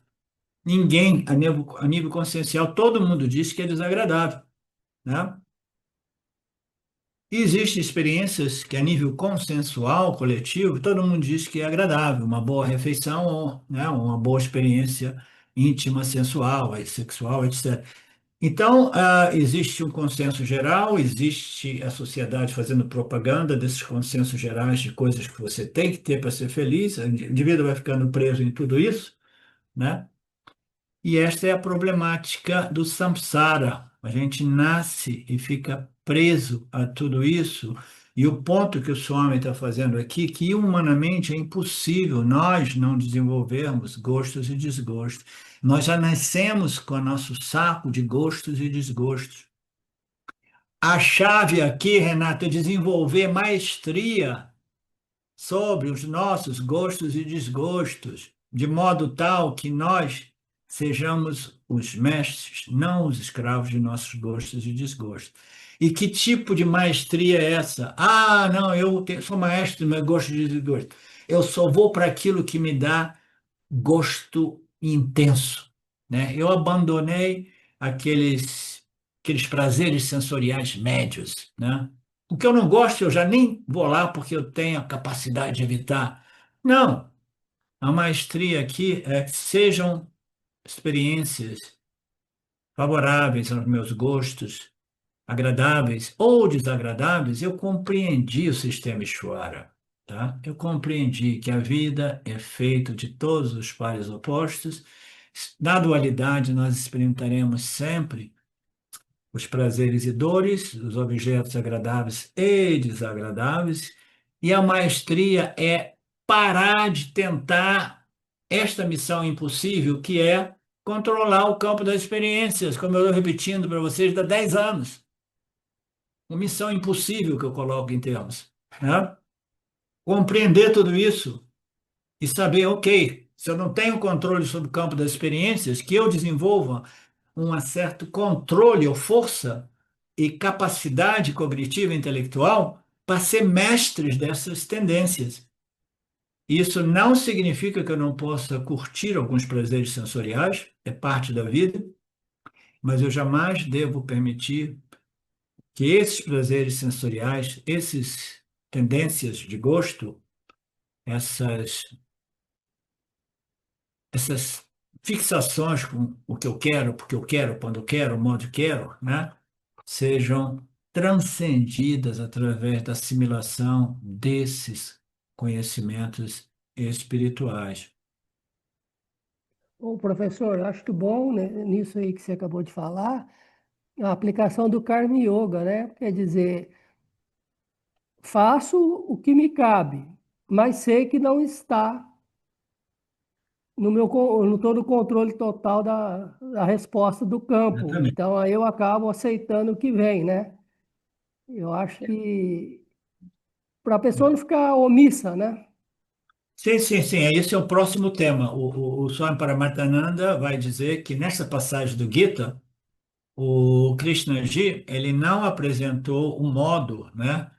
ninguém, a nível consciencial, todo mundo diz que é desagradável, né? E existem experiências que, a nível consensual, coletivo, todo mundo diz que é agradável, uma boa refeição, ou, né, uma boa experiência íntima, sensual, aí, sexual, etc. Então, existe um consenso geral, existe a sociedade fazendo propaganda desses consensos gerais de coisas que você tem que ter para ser feliz, o indivíduo vai ficando preso em tudo isso, né? E esta é a problemática do samsara. A gente nasce e fica preso a tudo isso. E o ponto que o Swami está fazendo aqui, que humanamente é impossível nós não desenvolvermos gostos e desgostos. Nós já nascemos com o nosso saco de gostos e desgostos. A chave aqui, Renato, é desenvolver maestria sobre os nossos gostos e desgostos, de modo tal que nós sejamos os mestres, não os escravos de nossos gostos e desgostos. E que tipo de maestria é essa? Ah, não, sou maestro do meu gosto e desgosto. Eu só vou para aquilo que me dá gosto intenso, né? Eu abandonei aqueles prazeres sensoriais médios, né? O que eu não gosto, eu já nem vou lá porque eu tenho a capacidade de evitar. Não, a maestria aqui é que sejam experiências favoráveis aos meus gostos, agradáveis ou desagradáveis, eu compreendi o sistema Ishvara, tá? Eu compreendi que a vida é feita de todos os pares opostos. Na dualidade, nós experimentaremos sempre os prazeres e dores, os objetos agradáveis e desagradáveis, e a maestria é parar de tentar esta missão impossível que é controlar o campo das experiências, como eu estou repetindo para vocês há 10 anos. Uma missão impossível que eu coloco em termos, né? Compreender tudo isso e saber, ok, se eu não tenho controle sobre o campo das experiências, que eu desenvolva um certo controle ou força e capacidade cognitiva e intelectual para ser mestres dessas tendências. Isso não significa que eu não possa curtir alguns prazeres sensoriais, é parte da vida, mas eu jamais devo permitir que esses prazeres sensoriais, essas tendências de gosto, essas essas fixações com o que eu quero, porque eu quero, quando eu quero, o modo que quero, né, sejam transcendidas através da assimilação desses conhecimentos espirituais. Ô, professor, eu acho que bom, né, nisso aí que você acabou de falar, a aplicação do Karma Yoga, né? Quer dizer, faço o que me cabe, mas sei que não está não estou no controle total da resposta do campo. Exatamente. Então aí eu acabo aceitando o que vem, né? Eu acho que para a pessoa não ficar omissa, né? Sim, sim, sim. Esse é o próximo tema. O Swami Paramartananda vai dizer que nessa passagem do Gita, o Krishnaji, ele não apresentou um modo, né,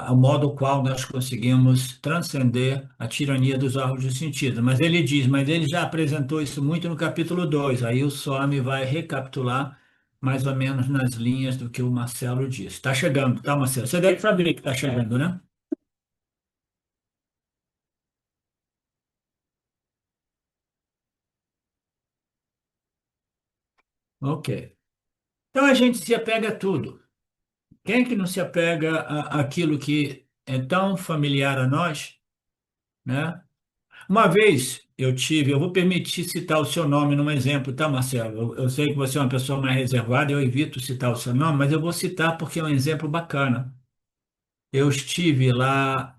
o modo qual nós conseguimos transcender a tirania dos órgãos de sentido. Mas ele diz, mas ele já apresentou isso muito no capítulo 2. Aí o Swami vai recapitular mais ou menos nas linhas do que o Marcelo disse. Está chegando, tá, Marcelo? Você deve saber que está chegando, né? Ok. Então a gente se apega a tudo. Quem que não se apega àquilo que é tão familiar a nós, né? Uma vez eu vou permitir citar o seu nome num exemplo, tá, Marcelo? Eu sei que você é uma pessoa mais reservada, eu evito citar o seu nome, mas eu vou citar porque é um exemplo bacana. Eu estive lá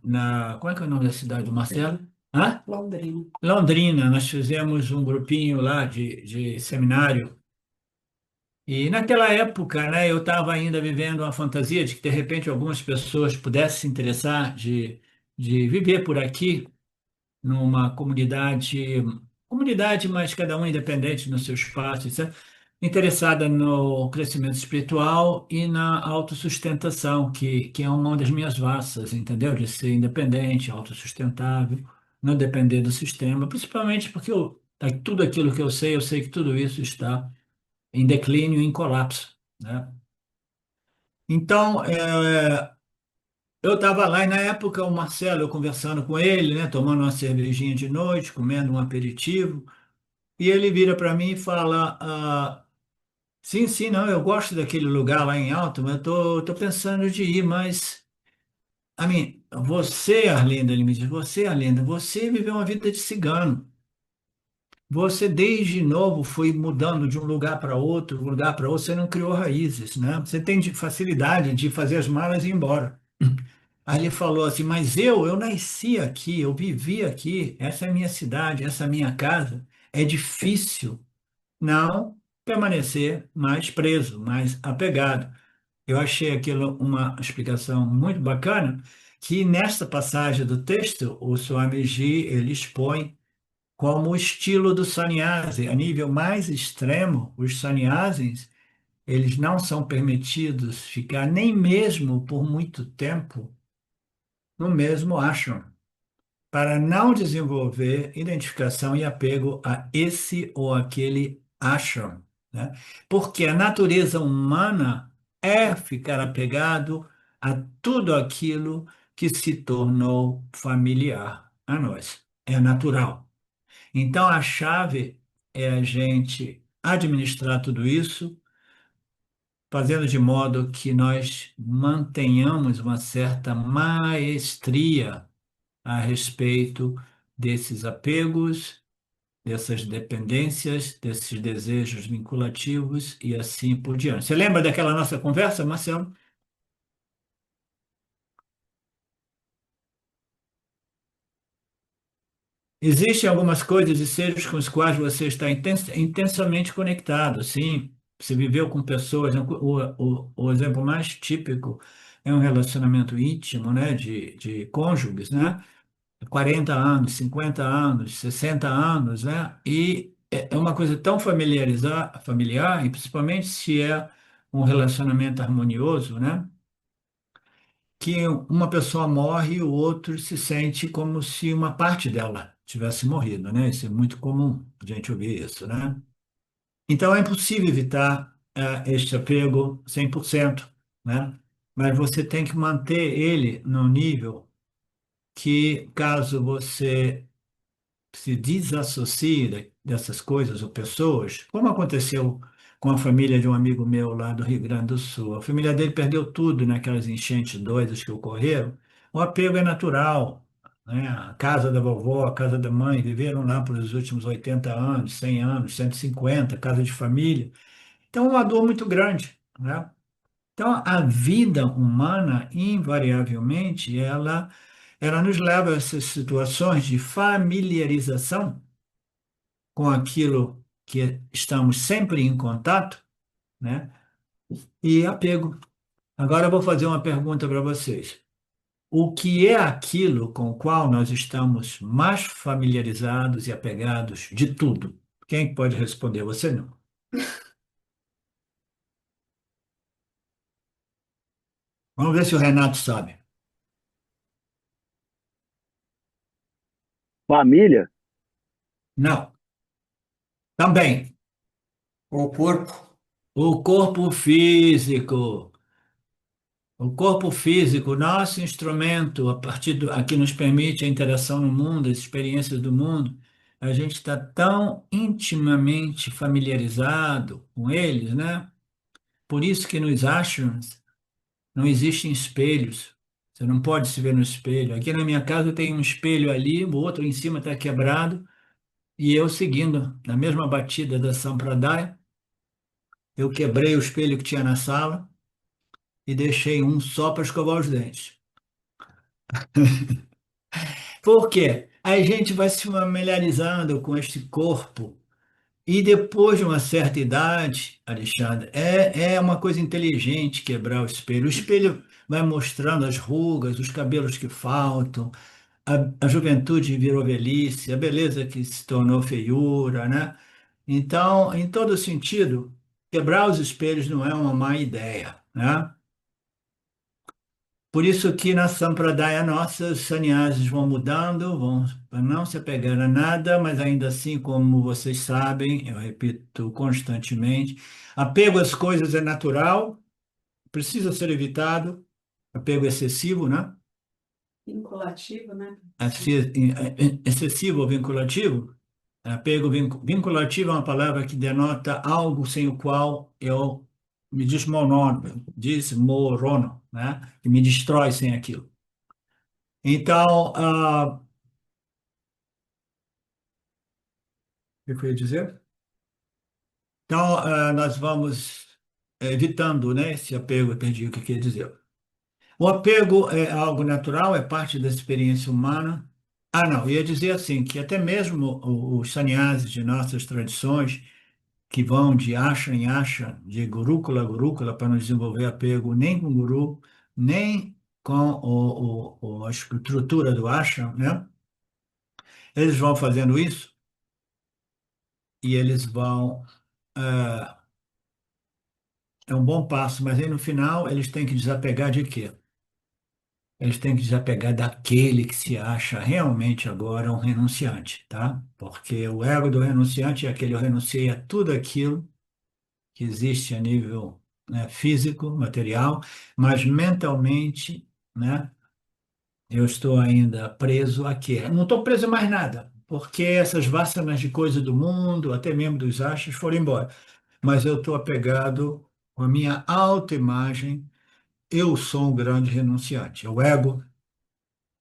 como é que é o nome da cidade do Marcelo? Hã? Londrina. Londrina, nós fizemos um grupinho lá de seminário. E naquela época, né, eu estava ainda vivendo uma fantasia de que, de repente, algumas pessoas pudessem se interessar de viver por aqui numa comunidade, mas cada um independente no seu espaço, etc., interessada no crescimento espiritual e na autossustentação, que é uma das minhas vassas, entendeu? De ser independente, autossustentável, não depender do sistema, principalmente porque tudo aquilo que eu sei que tudo isso está em declínio, em colapso, né? Então, eu estava lá e na época o Marcelo, eu conversando com ele, né, tomando uma cervejinha de noite, comendo um aperitivo, e ele vira para mim e fala, sim, sim, não, eu gosto daquele lugar lá em Alto, mas eu tô pensando de ir, mas, a mim, você, Arlinda, ele me diz, você, Arlinda, você viveu uma vida de cigano. Você, desde novo, foi mudando de um lugar para outro, você não criou raízes, né? Você tem facilidade de fazer as malas e ir embora. Aí ele falou assim, mas eu nasci aqui, eu vivi aqui, essa é a minha cidade, essa é a minha casa. É difícil não permanecer mais preso, mais apegado. Eu achei aquilo uma explicação muito bacana, que nesta passagem do texto, o Swamiji, ele expõe como o estilo do sannyasi. A nível mais extremo, os sannyasis, eles não são permitidos ficar nem mesmo por muito tempo no mesmo ashram, para não desenvolver identificação e apego a esse ou aquele ashram, né? Porque a natureza humana é ficar apegado a tudo aquilo que se tornou familiar a nós. É natural. Então, a chave é a gente administrar tudo isso, fazendo de modo que nós mantenhamos uma certa maestria a respeito desses apegos, dessas dependências, desses desejos vinculativos e assim por diante. Você lembra daquela nossa conversa, Marcelo? Existem algumas coisas e seres com os quais você está intensamente conectado, sim. Você viveu com pessoas, né? O exemplo mais típico é um relacionamento íntimo, né, de cônjuges, né? 40 anos, 50 anos, 60 anos, né? E é uma coisa tão familiar, e principalmente se é um relacionamento harmonioso, né? Que uma pessoa morre e o outro se sente como se uma parte dela tivesse morrido, né? Isso é muito comum a gente ouvir isso, né? Então é impossível evitar este apego 100%, né? Mas você tem que manter ele no nível que, caso você se desassocie dessas coisas ou pessoas, como aconteceu com a família de um amigo meu lá do Rio Grande do Sul. A família dele perdeu tudo naquelas enchentes doidas que ocorreram. O apego é natural, né? A casa da vovó, a casa da mãe, viveram lá pelos últimos 80 anos, 100 anos, 150, casa de família. Então, é uma dor muito grande, né? Então, a vida humana, invariavelmente, ela nos leva a essas situações de familiarização com aquilo que estamos sempre em contato, né? E apego. Agora eu vou fazer uma pergunta para vocês. O que é aquilo com o qual nós estamos mais familiarizados e apegados de tudo? Quem pode responder? Você não. Vamos ver se o Renato sabe. Família? Não. Também. O corpo. O corpo físico. O corpo físico, nosso instrumento, a partir do, a que nos permite a interação no mundo, as experiências do mundo, a gente está tão intimamente familiarizado com eles, né? Por isso que nos ashrams não existem espelhos. Você não pode se ver no espelho. Aqui na minha casa tem um espelho ali, o outro em cima está quebrado, e eu seguindo na mesma batida da Sampradaya, eu quebrei o espelho que tinha na sala e deixei um só para escovar os dentes. Por quê? A gente vai se familiarizando com este corpo e depois de uma certa idade, Alexandre, é uma coisa inteligente quebrar o espelho. O espelho vai mostrando as rugas, os cabelos que faltam, a juventude virou velhice, a beleza que se tornou feiura, né? Então, em todo sentido, quebrar os espelhos não é uma má ideia, né? Por isso que na Sampradaya nossa, os sannyasis vão mudando, vão para não se apegar a nada, mas ainda assim, como vocês sabem, eu repito constantemente, apego às coisas é natural, precisa ser evitado, apego excessivo, né? Vinculativo, né? Excessivo ou vinculativo. Vinculativo é uma palavra que denota algo sem o qual eu me desmorono, né? Que me destrói sem aquilo. Então, o que eu ia dizer? Então, nós vamos evitando, né, esse apego, eu perdi o que eu queria dizer. O apego é algo natural, é parte da experiência humana. Ah, não, ia dizer assim, que até mesmo os sannyasis de nossas tradições, que vão de asha em asha, de gurúkula a gurúkula, para não desenvolver apego nem com o guru, nem com a estrutura do ashram, né? Eles vão fazendo isso e eles vão. ah, É um bom passo, mas aí no final eles têm que desapegar de quê? Eles têm que desapegar daquele que se acha realmente agora um renunciante, tá? Porque o ego do renunciante é aquele: eu renunciei a tudo aquilo que existe a nível, né, físico, material, mas mentalmente, né, eu estou ainda preso a quê? Eu não estou preso a mais nada, porque essas vássanas de coisa do mundo, até mesmo dos astros, foram embora. Mas eu estou apegado com a minha autoimagem. Eu sou um grande renunciante, é o ego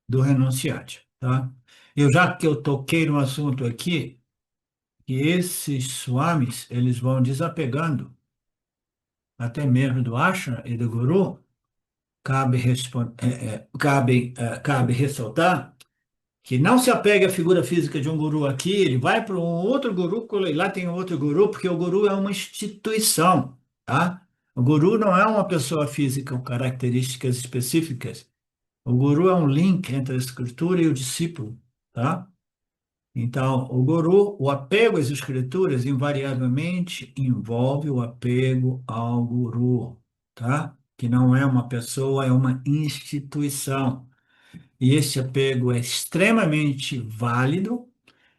do renunciante, tá? Já que eu toquei no assunto aqui, que esses swamis, eles vão desapegando até mesmo do ashra e do guru, cabe ressaltar que não se apegue à figura física de um guru aqui, ele vai para um outro guru, e lá tem outro guru, porque o guru é uma instituição, tá? O guru não é uma pessoa física com características específicas. O guru é um link entre a escritura e o discípulo, tá? Então, o guru, o apego às escrituras, invariavelmente envolve o apego ao guru, tá? Que não é uma pessoa, é uma instituição. E esse apego é extremamente válido,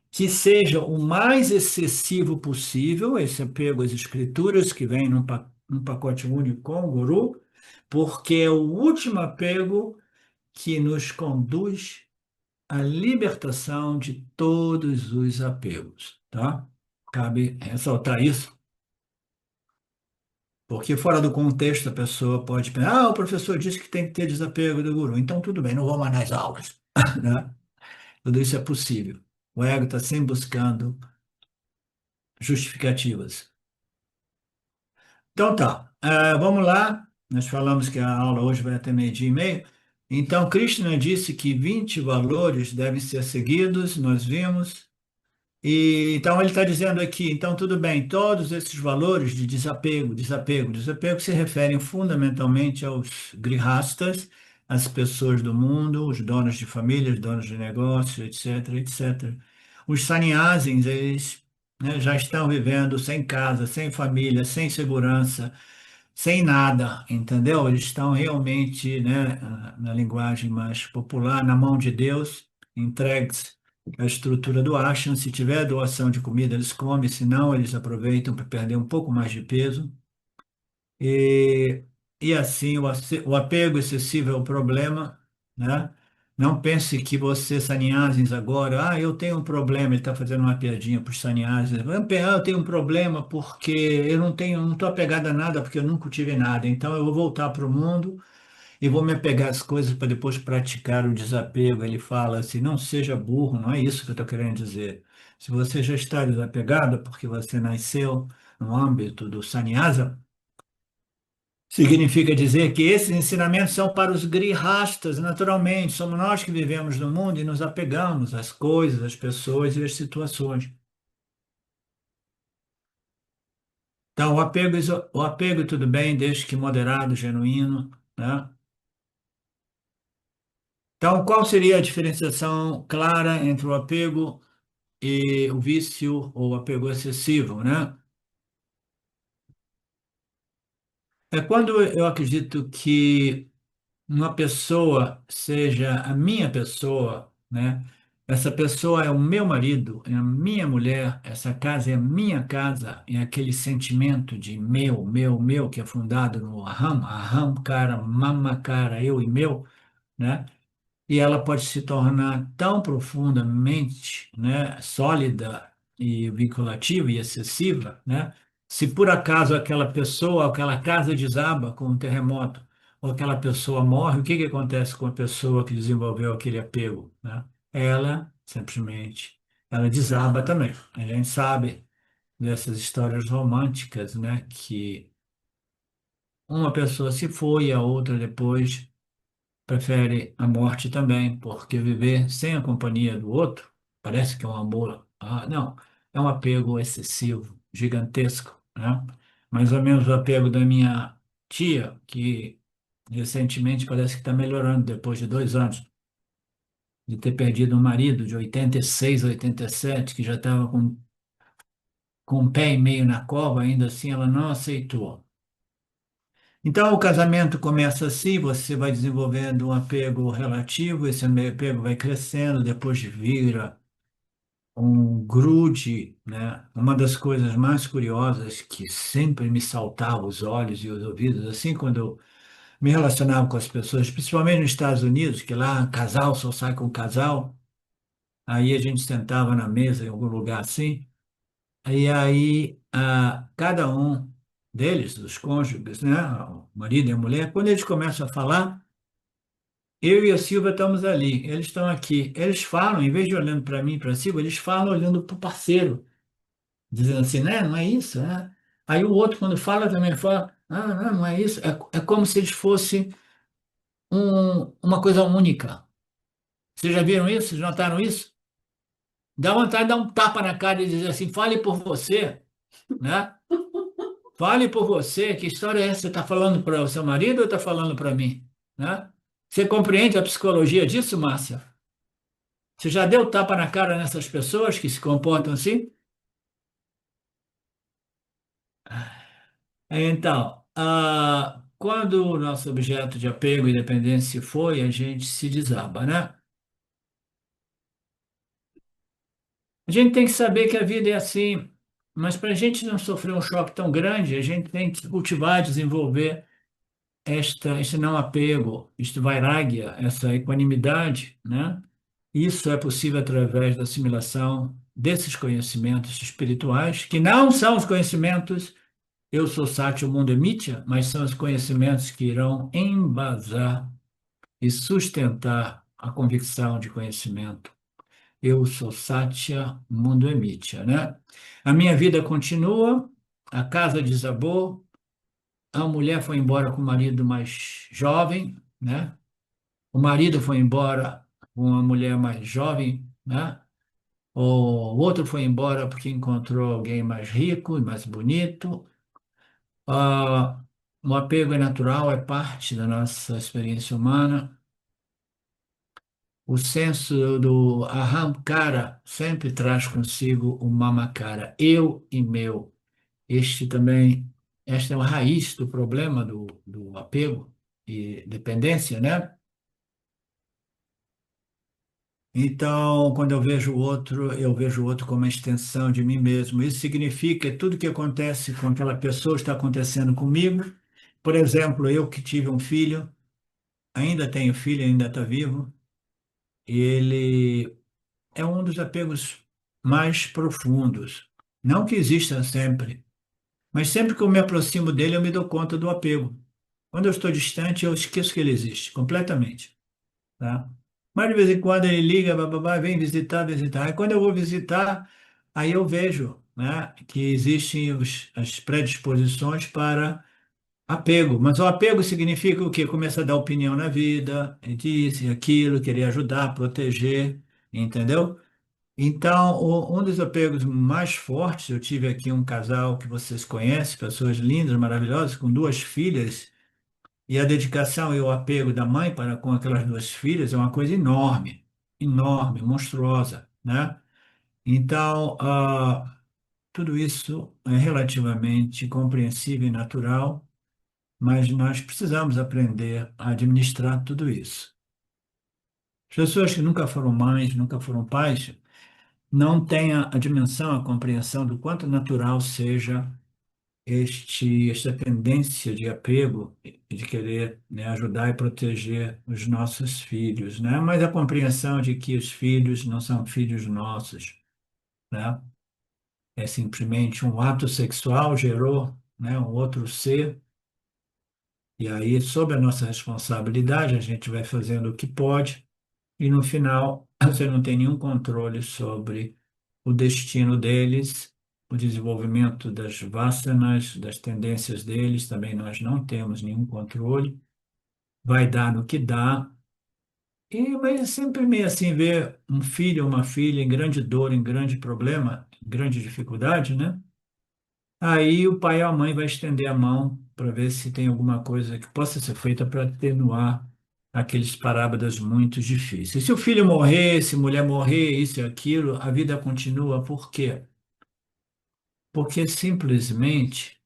que seja o mais excessivo possível, esse apego às escrituras, que vem num pacote único com o guru, porque é o último apego que nos conduz à libertação de todos os apegos, tá? Cabe ressaltar isso, porque fora do contexto a pessoa pode pensar, o professor disse que tem que ter desapego do guru, então tudo bem, não vou mais nas aulas, né? Tudo isso é possível. O ego está sempre buscando justificativas. Então tá, vamos lá. Nós falamos que a aula hoje vai até meio-dia e meio. Então, Krishna disse que 20 valores devem ser seguidos, nós vimos. E então ele está dizendo aqui, então tudo bem, todos esses valores de desapego se referem fundamentalmente aos grihastas, as pessoas do mundo, os donos de família, os donos de negócios, etc, etc. Os sannyasis, eles, né, já estão vivendo sem casa, sem família, sem segurança, sem nada, entendeu? Eles estão realmente, né, na linguagem mais popular, na mão de Deus, entregues à estrutura do ashram. Se tiver doação de comida, eles comem, se não, eles aproveitam para perder um pouco mais de peso. E, e assim, o apego excessivo é o problema, né? Não pense que você, sannyasis, agora, eu tenho um problema, ele está fazendo uma piadinha para os sannyasis. Eu tenho um problema porque eu não estou apegado a nada, porque eu nunca tive nada. Então eu vou voltar para o mundo e vou me apegar às coisas para depois praticar o desapego. Ele fala assim, não seja burro, não é isso que eu estou querendo dizer. Se você já está desapegado é porque você nasceu no âmbito do sannyasa, significa dizer que esses ensinamentos são para os grihastas, naturalmente. Somos nós que vivemos no mundo e nos apegamos às coisas, às pessoas e às situações. Então, o apego tudo bem, desde que moderado, genuíno, né? Então, qual seria a diferenciação clara entre o apego e o vício ou apego excessivo, né? É quando eu acredito que uma pessoa seja a minha pessoa, né? Essa pessoa é o meu marido, é a minha mulher, essa casa é a minha casa, e aquele sentimento de meu, que é fundado no aham, cara, mama, cara, eu e meu, né? E ela pode se tornar tão profundamente, né, sólida e vinculativa e excessiva, né? Se por acaso aquela pessoa, aquela casa desaba com um terremoto, ou aquela pessoa morre, o que que acontece com a pessoa que desenvolveu aquele apego, né? Ela simplesmente, ela desaba também. A gente sabe dessas histórias românticas, né, que uma pessoa se foi e a outra depois prefere a morte também, porque viver sem a companhia do outro parece que é um amor. Não, é um apego excessivo, gigantesco, né? Mais ou menos o apego da minha tia, que recentemente parece que está melhorando depois de 2 anos de ter perdido um marido de 86, 87, que já estava com um pé e meio na cova, ainda assim ela não aceitou. Então, o casamento começa assim, você vai desenvolvendo um apego relativo, esse apego vai crescendo, depois vira um grude, né? Uma das coisas mais curiosas que sempre me saltava os olhos e os ouvidos, assim, quando eu me relacionava com as pessoas, principalmente nos Estados Unidos, que lá casal só sai com casal, aí a gente sentava na mesa em algum lugar assim, e aí, cada um deles, dos cônjuges, né, o marido e a mulher, quando eles começam a falar, eu e a Silvia estamos ali, eles estão aqui. Eles falam, em vez de olhando para mim, para a Silvia, eles falam olhando para o parceiro, dizendo assim, né, não é isso, né? Aí o outro, quando fala, também fala, não é isso. É como se eles fossem uma coisa única, Vocês já viram isso? Vocês notaram isso? Dá vontade de dar um tapa na cara e dizer assim, fale por você, né? Fale por você, que história é essa? Você está falando para o seu marido ou está falando para mim? Né? Você compreende a psicologia disso, Márcia? Você já deu tapa na cara nessas pessoas que se comportam assim? Então, quando o nosso objeto de apego e dependência se foi, a gente se desaba, né? A gente tem que saber que a vida é assim, mas para a gente não sofrer um choque tão grande, a gente tem que cultivar, desenvolver este não apego, este vairagya, essa equanimidade, né? Isso é possível através da assimilação desses conhecimentos espirituais, que não são os conhecimentos eu sou Sati, o mundo é Mithya, mas são os conhecimentos que irão embasar e sustentar a convicção de conhecimento. Eu sou Satya, o mundo é Mithya, né? A minha vida continua, a casa desabou, a mulher foi embora com o marido mais jovem, né? O marido foi embora com uma mulher mais jovem, né? O outro foi embora porque encontrou alguém mais rico e mais bonito. Ah, o apego é natural, é parte da nossa experiência humana. O senso do ahamkara sempre traz consigo o mamakara, eu e meu. Esta é a raiz do problema do apego e dependência, né? Então, quando eu vejo o outro como uma extensão de mim mesmo. Isso significa que tudo que acontece com aquela pessoa está acontecendo comigo. Por exemplo, eu que tive um filho, ainda tenho filho, ainda está vivo, e ele é um dos apegos mais profundos. Não que exista sempre, mas sempre que eu me aproximo dele, eu me dou conta do apego. Quando eu estou distante, eu esqueço que ele existe, completamente, tá? Mas de vez em quando ele liga, bababá, vem visitar, visitar. E quando eu vou visitar, aí eu vejo, né, que existem as predisposições para apego, mas o apego significa o quê? Começa a dar opinião na vida, e disso e aquilo, querer ajudar, proteger, entendeu? Então, um dos apegos mais fortes, eu tive aqui um casal que vocês conhecem, pessoas lindas, maravilhosas, com duas filhas, e a dedicação e o apego da mãe para com aquelas duas filhas é uma coisa enorme, enorme, monstruosa, né? Então, tudo isso é relativamente compreensível e natural, mas nós precisamos aprender a administrar tudo isso. As pessoas que nunca foram mães, nunca foram pais, não têm a dimensão, a compreensão do quanto natural seja esta tendência de apego e de querer, né, ajudar e proteger os nossos filhos, né? Mas a compreensão de que os filhos não são filhos nossos, né? É simplesmente um ato sexual gerou, né, um outro ser. E aí, sob a nossa responsabilidade, a gente vai fazendo o que pode, e no final, você não tem nenhum controle sobre o destino deles, o desenvolvimento das vasanas, das tendências deles, também nós não temos nenhum controle. Vai dar no que dá. E vai sempre meio assim ver um filho ou uma filha em grande dor, em grande problema, em grande dificuldade, né? Aí o pai ou a mãe vai estender a mão para ver se tem alguma coisa que possa ser feita para atenuar aqueles parábolas muito difíceis. Se o filho morrer, se a mulher morrer, isso e aquilo, a vida continua. Por quê? Porque simplesmente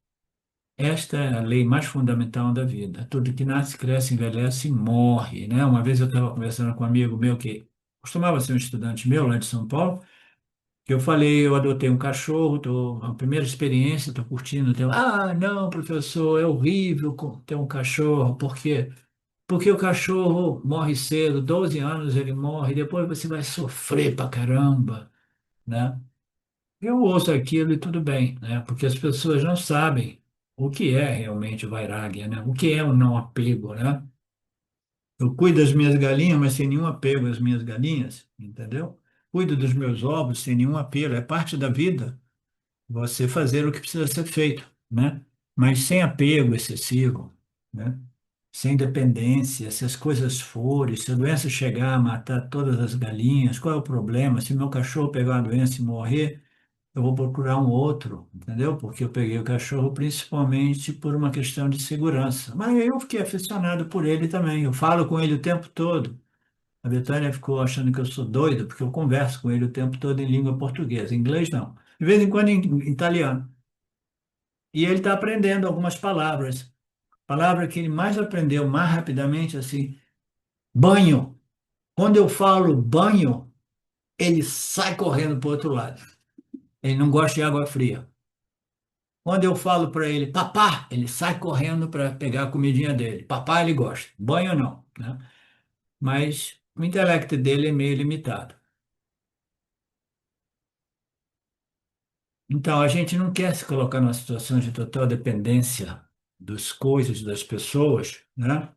esta é a lei mais fundamental da vida. Tudo que nasce, cresce, envelhece e morre, né? Uma vez eu estava conversando com um amigo meu que costumava ser um estudante meu lá de São Paulo, que eu falei, eu adotei um cachorro, a primeira experiência, estou curtindo. Não, professor, é horrível ter um cachorro, por quê? Porque o cachorro morre cedo, 12 anos ele morre, depois você vai sofrer pra caramba, né? Eu ouço aquilo e tudo bem, né? Porque as pessoas não sabem o que é realmente o vairagya, né? O que é o não apego, né? Eu cuido das minhas galinhas, mas sem nenhum apego às minhas galinhas, entendeu? Cuido dos meus ovos sem nenhum apego, é parte da vida você fazer o que precisa ser feito, né? Mas sem apego excessivo, né? sem dependência, se as coisas forem, se a doença chegar a matar todas as galinhas, qual é o problema? Se meu cachorro pegar uma doença e morrer, eu vou procurar um outro, entendeu? Porque eu peguei o cachorro principalmente por uma questão de segurança. Mas eu fiquei aficionado por ele também. Eu falo com ele o tempo todo. A Betânia ficou achando que eu sou doido, porque eu converso com ele o tempo todo em língua portuguesa. Em inglês, não. De vez em quando em italiano. E ele está aprendendo algumas palavras. Palavra que ele mais aprendeu mais rapidamente, assim, banho. Quando eu falo banho, ele sai correndo para o outro lado. Ele não gosta de água fria. Quando eu falo para ele, papá, ele sai correndo para pegar a comidinha dele. Papá, ele gosta. Banho, não, né? Mas o intelecto dele é meio limitado. Então, a gente não quer se colocar numa situação de total dependência das coisas, das pessoas, né?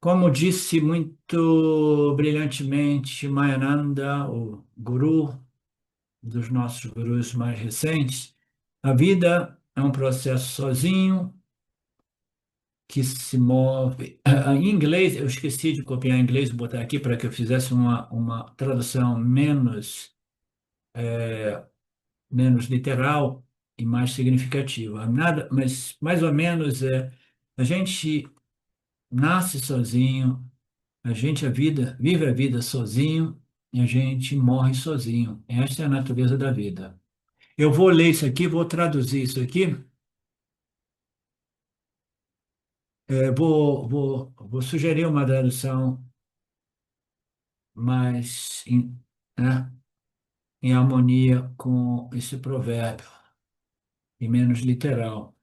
Como disse muito brilhantemente Mayananda, o guru dos nossos gurus mais recentes, a vida é um processo sozinho que se move. Em inglês, eu esqueci de copiar em inglês e botar aqui para que eu fizesse uma tradução menos literal e mais significativa. Nada, mas mais ou menos a gente nasce sozinho, a gente vive a vida sozinho e a gente morre sozinho. Esta é a natureza da vida. Eu vou ler isso aqui, vou traduzir isso aqui. Vou sugerir uma tradução mais né, em harmonia com esse provérbio e menos literal.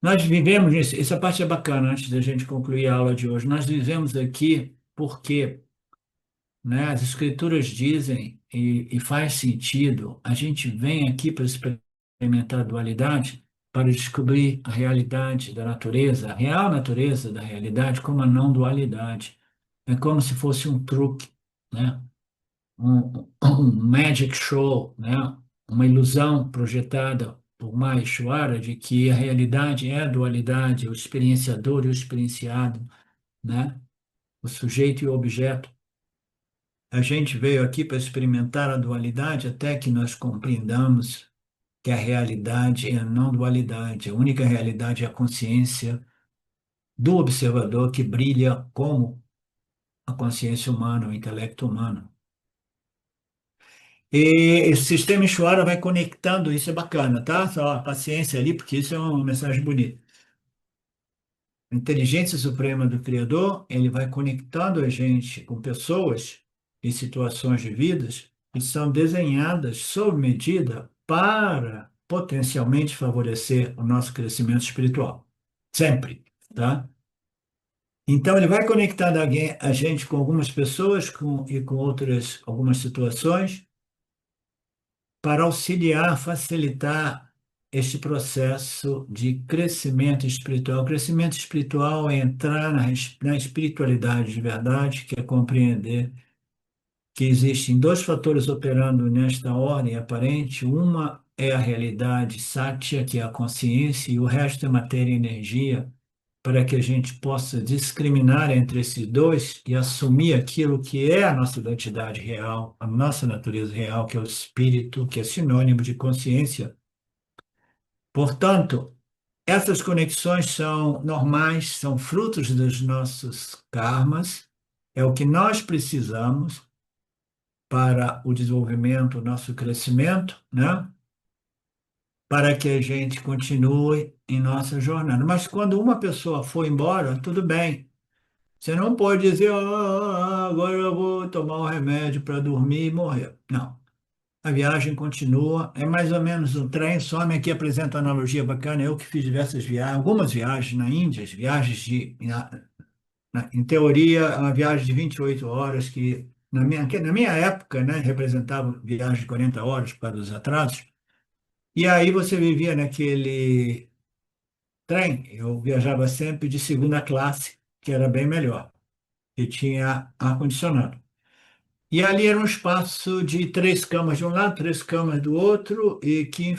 Nós vivemos isso, essa parte é bacana, antes da gente concluir a aula de hoje. Nós vivemos aqui porque, né, as escrituras dizem, e faz sentido, a gente vem aqui para experimentar a dualidade, para descobrir a realidade da natureza, a real natureza da realidade, como a não dualidade. É como se fosse um truque, né? Um magic show, né? Uma ilusão projetada por Maheshwara de que a realidade é a dualidade, o experienciador e o experienciado, né? O sujeito e o objeto. A gente veio aqui para experimentar a dualidade até que nós compreendamos que a realidade é a não dualidade. A única realidade é a consciência do observador que brilha como a consciência humana, o intelecto humano. E esse sistema Ishvara vai conectando, isso é bacana, tá? Só paciência ali, porque isso é uma mensagem bonita. A inteligência suprema do Criador, ele vai conectando a gente com pessoas e situações de vidas que são desenhadas sob medida para potencialmente favorecer o nosso crescimento espiritual. Sempre, tá? Então, ele vai conectando a gente com algumas pessoas e com outras, algumas situações para auxiliar, facilitar este processo de crescimento espiritual. O crescimento espiritual é entrar na espiritualidade de verdade, que é compreender que existem dois fatores operando nesta ordem aparente. Uma é a realidade Satya, que é a consciência, e o resto é matéria e energia, para que a gente possa discriminar entre esses dois e assumir aquilo que é a nossa identidade real, a nossa natureza real, que é o espírito, que é sinônimo de consciência. Portanto, essas conexões são normais, são frutos dos nossos karmas, é o que nós precisamos para o desenvolvimento, o nosso crescimento, né? Para que a gente continue em nossa jornada. Mas quando uma pessoa for embora, tudo bem. Você não pode dizer, agora eu vou tomar um remédio para dormir e morrer. Não. A viagem continua, é mais ou menos um trem, some aqui apresenta uma analogia bacana, eu que fiz diversas viagens, algumas viagens na Índia, viagens em teoria, é uma viagem de 28 horas, que na minha época, né, representava viagem de 40 horas para os atrasos, e aí você vivia naquele trem, eu viajava sempre de segunda classe, que era bem melhor, que tinha ar-condicionado. E ali era um espaço de 3 camas de um lado, 3 camas do outro, e que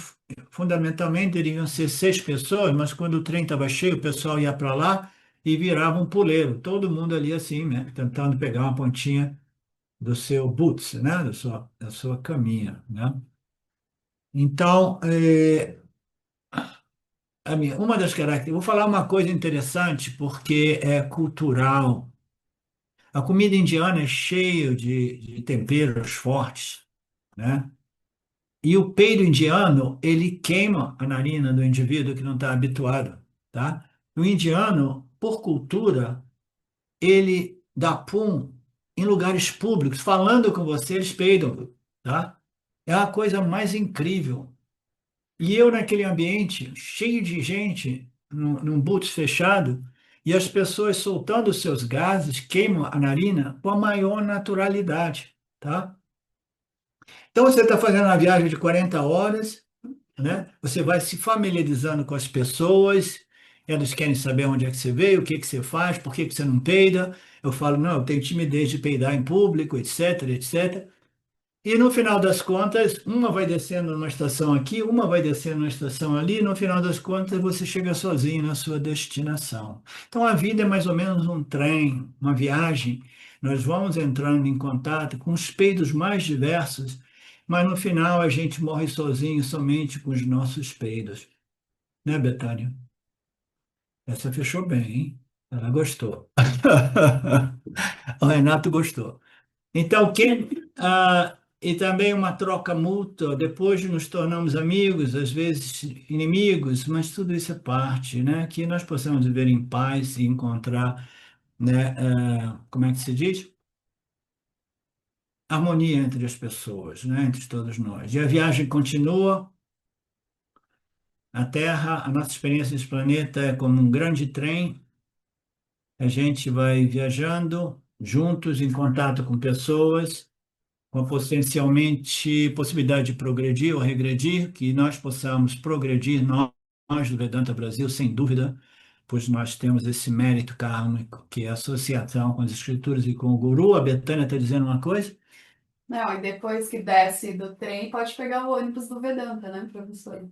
fundamentalmente deviam ser 6 pessoas, mas quando o trem estava cheio, o pessoal ia para lá e virava um puleiro, todo mundo ali assim, né, tentando pegar uma pontinha do seu boots, né, da sua caminha, né? Então, uma das características, vou falar uma coisa interessante porque é cultural. A comida indiana é cheia de temperos fortes, né? E o peido indiano, ele queima a narina do indivíduo que não está habituado, tá? O indiano, por cultura, ele dá pum em lugares públicos, falando com você, eles peidam, tá? É a coisa mais incrível. E eu naquele ambiente, cheio de gente, num boots fechado, e as pessoas soltando os seus gases, queimam a narina com a maior naturalidade, tá? Então você está fazendo uma viagem de 40 horas, né? Você vai se familiarizando com as pessoas, elas querem saber onde é que você veio, o que que você faz, por que que você não peida. Eu falo, não, eu tenho timidez de peidar em público, etc, etc. E no final das contas, uma vai descendo numa estação aqui, uma vai descendo numa estação ali, e no final das contas você chega sozinho na sua destinação. Então a vida é mais ou menos um trem, uma viagem. Nós vamos entrando em contato com os peidos mais diversos, mas no final a gente morre sozinho somente com os nossos peidos. Né, Betânia? Essa fechou bem, hein? Ela gostou. O Renato gostou. Então, e também uma troca mútua, depois nos tornamos amigos, às vezes inimigos, mas tudo isso é parte, né? Que nós possamos viver em paz e encontrar, né, como é que se diz? Harmonia entre as pessoas, né? Entre todos nós. E a viagem continua, a Terra, a nossa experiência nesse planeta é como um grande trem, a gente vai viajando juntos, em contato com pessoas, com potencialmente possibilidade de progredir ou regredir, que nós possamos progredir, nós do Vedanta Brasil, sem dúvida, pois nós temos esse mérito kármico, que é a associação com as escrituras e com o guru. A Betânia está dizendo uma coisa? Não, e depois que desce do trem, pode pegar o ônibus do Vedanta, né, professor?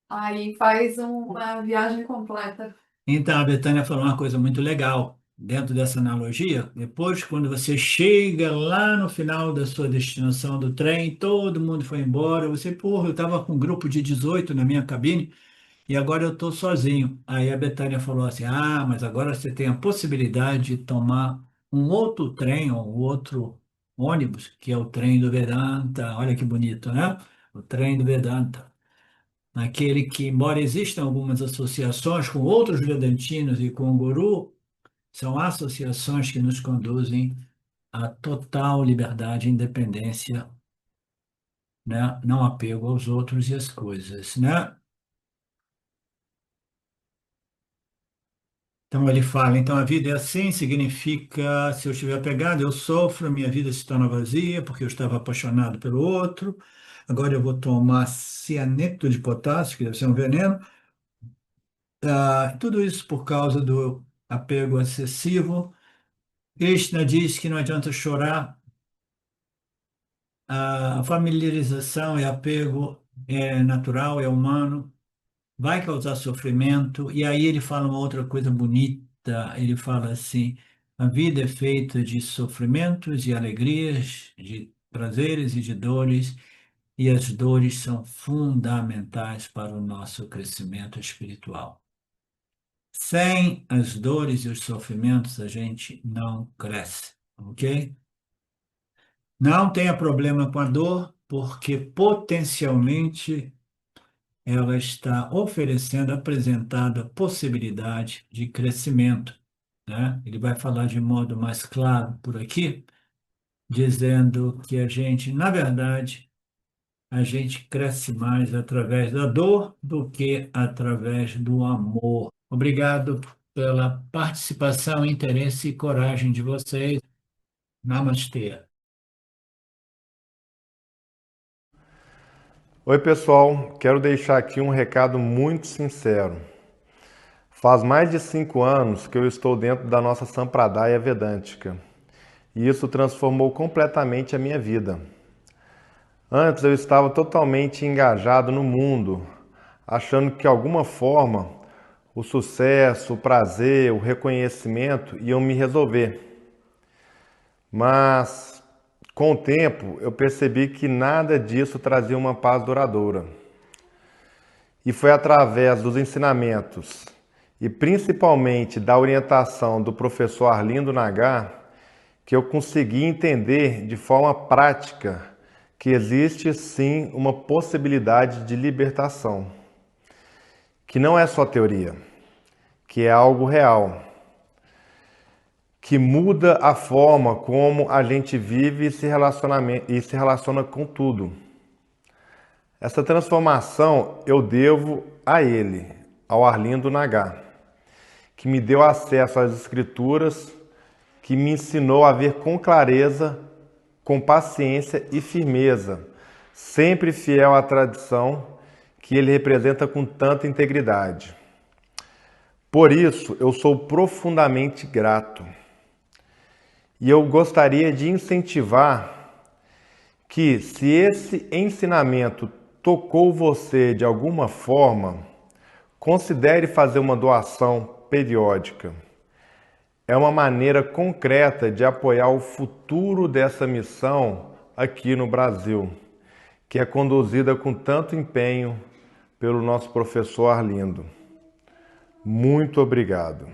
Aí faz uma viagem completa. Então, a Betânia falou uma coisa muito legal. Dentro dessa analogia, depois, quando você chega lá no final da sua destinação do trem, todo mundo foi embora, você, porra, eu estava com um grupo de 18 na minha cabine, e agora eu estou sozinho. Aí a Betânia falou assim: Ah, mas agora você tem a possibilidade de tomar um outro trem ou um outro ônibus, que é o trem do Vedanta. Olha que bonito, né? O trem do Vedanta. Aquele que, embora existam algumas associações com outros vedantinos e com o Guru, são associações que nos conduzem à total liberdade e independência, né? Não apego aos outros e às coisas, né? Então ele fala, então a vida é assim, significa, se eu estiver apegado, eu sofro, minha vida se torna vazia, porque eu estava apaixonado pelo outro, agora eu vou tomar cianeto de potássio, que deve ser um veneno, tudo isso por causa do apego excessivo. Krishna diz que não adianta chorar, a familiarização e apego é natural, é humano, vai causar sofrimento. E aí ele fala uma outra coisa bonita, ele fala assim: a vida é feita de sofrimentos e alegrias, de prazeres e de dores, e as dores são fundamentais para o nosso crescimento espiritual. Sem as dores e os sofrimentos, a gente não cresce, ok? Não tenha problema com a dor, porque potencialmente ela está oferecendo, apresentando a possibilidade de crescimento, né? Ele vai falar de modo mais claro por aqui, dizendo que a gente, na verdade, a gente cresce mais através da dor do que através do amor. Obrigado pela participação, interesse e coragem de vocês. Namastê. Oi, pessoal. Quero deixar aqui um recado muito sincero. Faz mais de 5 anos que eu estou dentro da nossa Sampradaya Vedântica e isso transformou completamente a minha vida. Antes eu estava totalmente engajado no mundo, achando que de alguma forma o sucesso, o prazer, o reconhecimento iam me resolver. Mas, com o tempo, eu percebi que nada disso trazia uma paz duradoura. E foi através dos ensinamentos e principalmente da orientação do professor Arlindo Nagar que eu consegui entender de forma prática que existe sim uma possibilidade de libertação, que não é só teoria, que é algo real, que muda a forma como a gente vive e se relaciona com tudo. Essa transformação eu devo a ele, ao Arlindo Nagar, que me deu acesso às escrituras, que me ensinou a ver com clareza, com paciência e firmeza, sempre fiel à tradição que ele representa com tanta integridade. Por isso, eu sou profundamente grato. E eu gostaria de incentivar que, se esse ensinamento tocou você de alguma forma, considere fazer uma doação periódica. É uma maneira concreta de apoiar o futuro dessa missão aqui no Brasil, que é conduzida com tanto empenho pelo nosso professor Arlindo. Muito obrigado.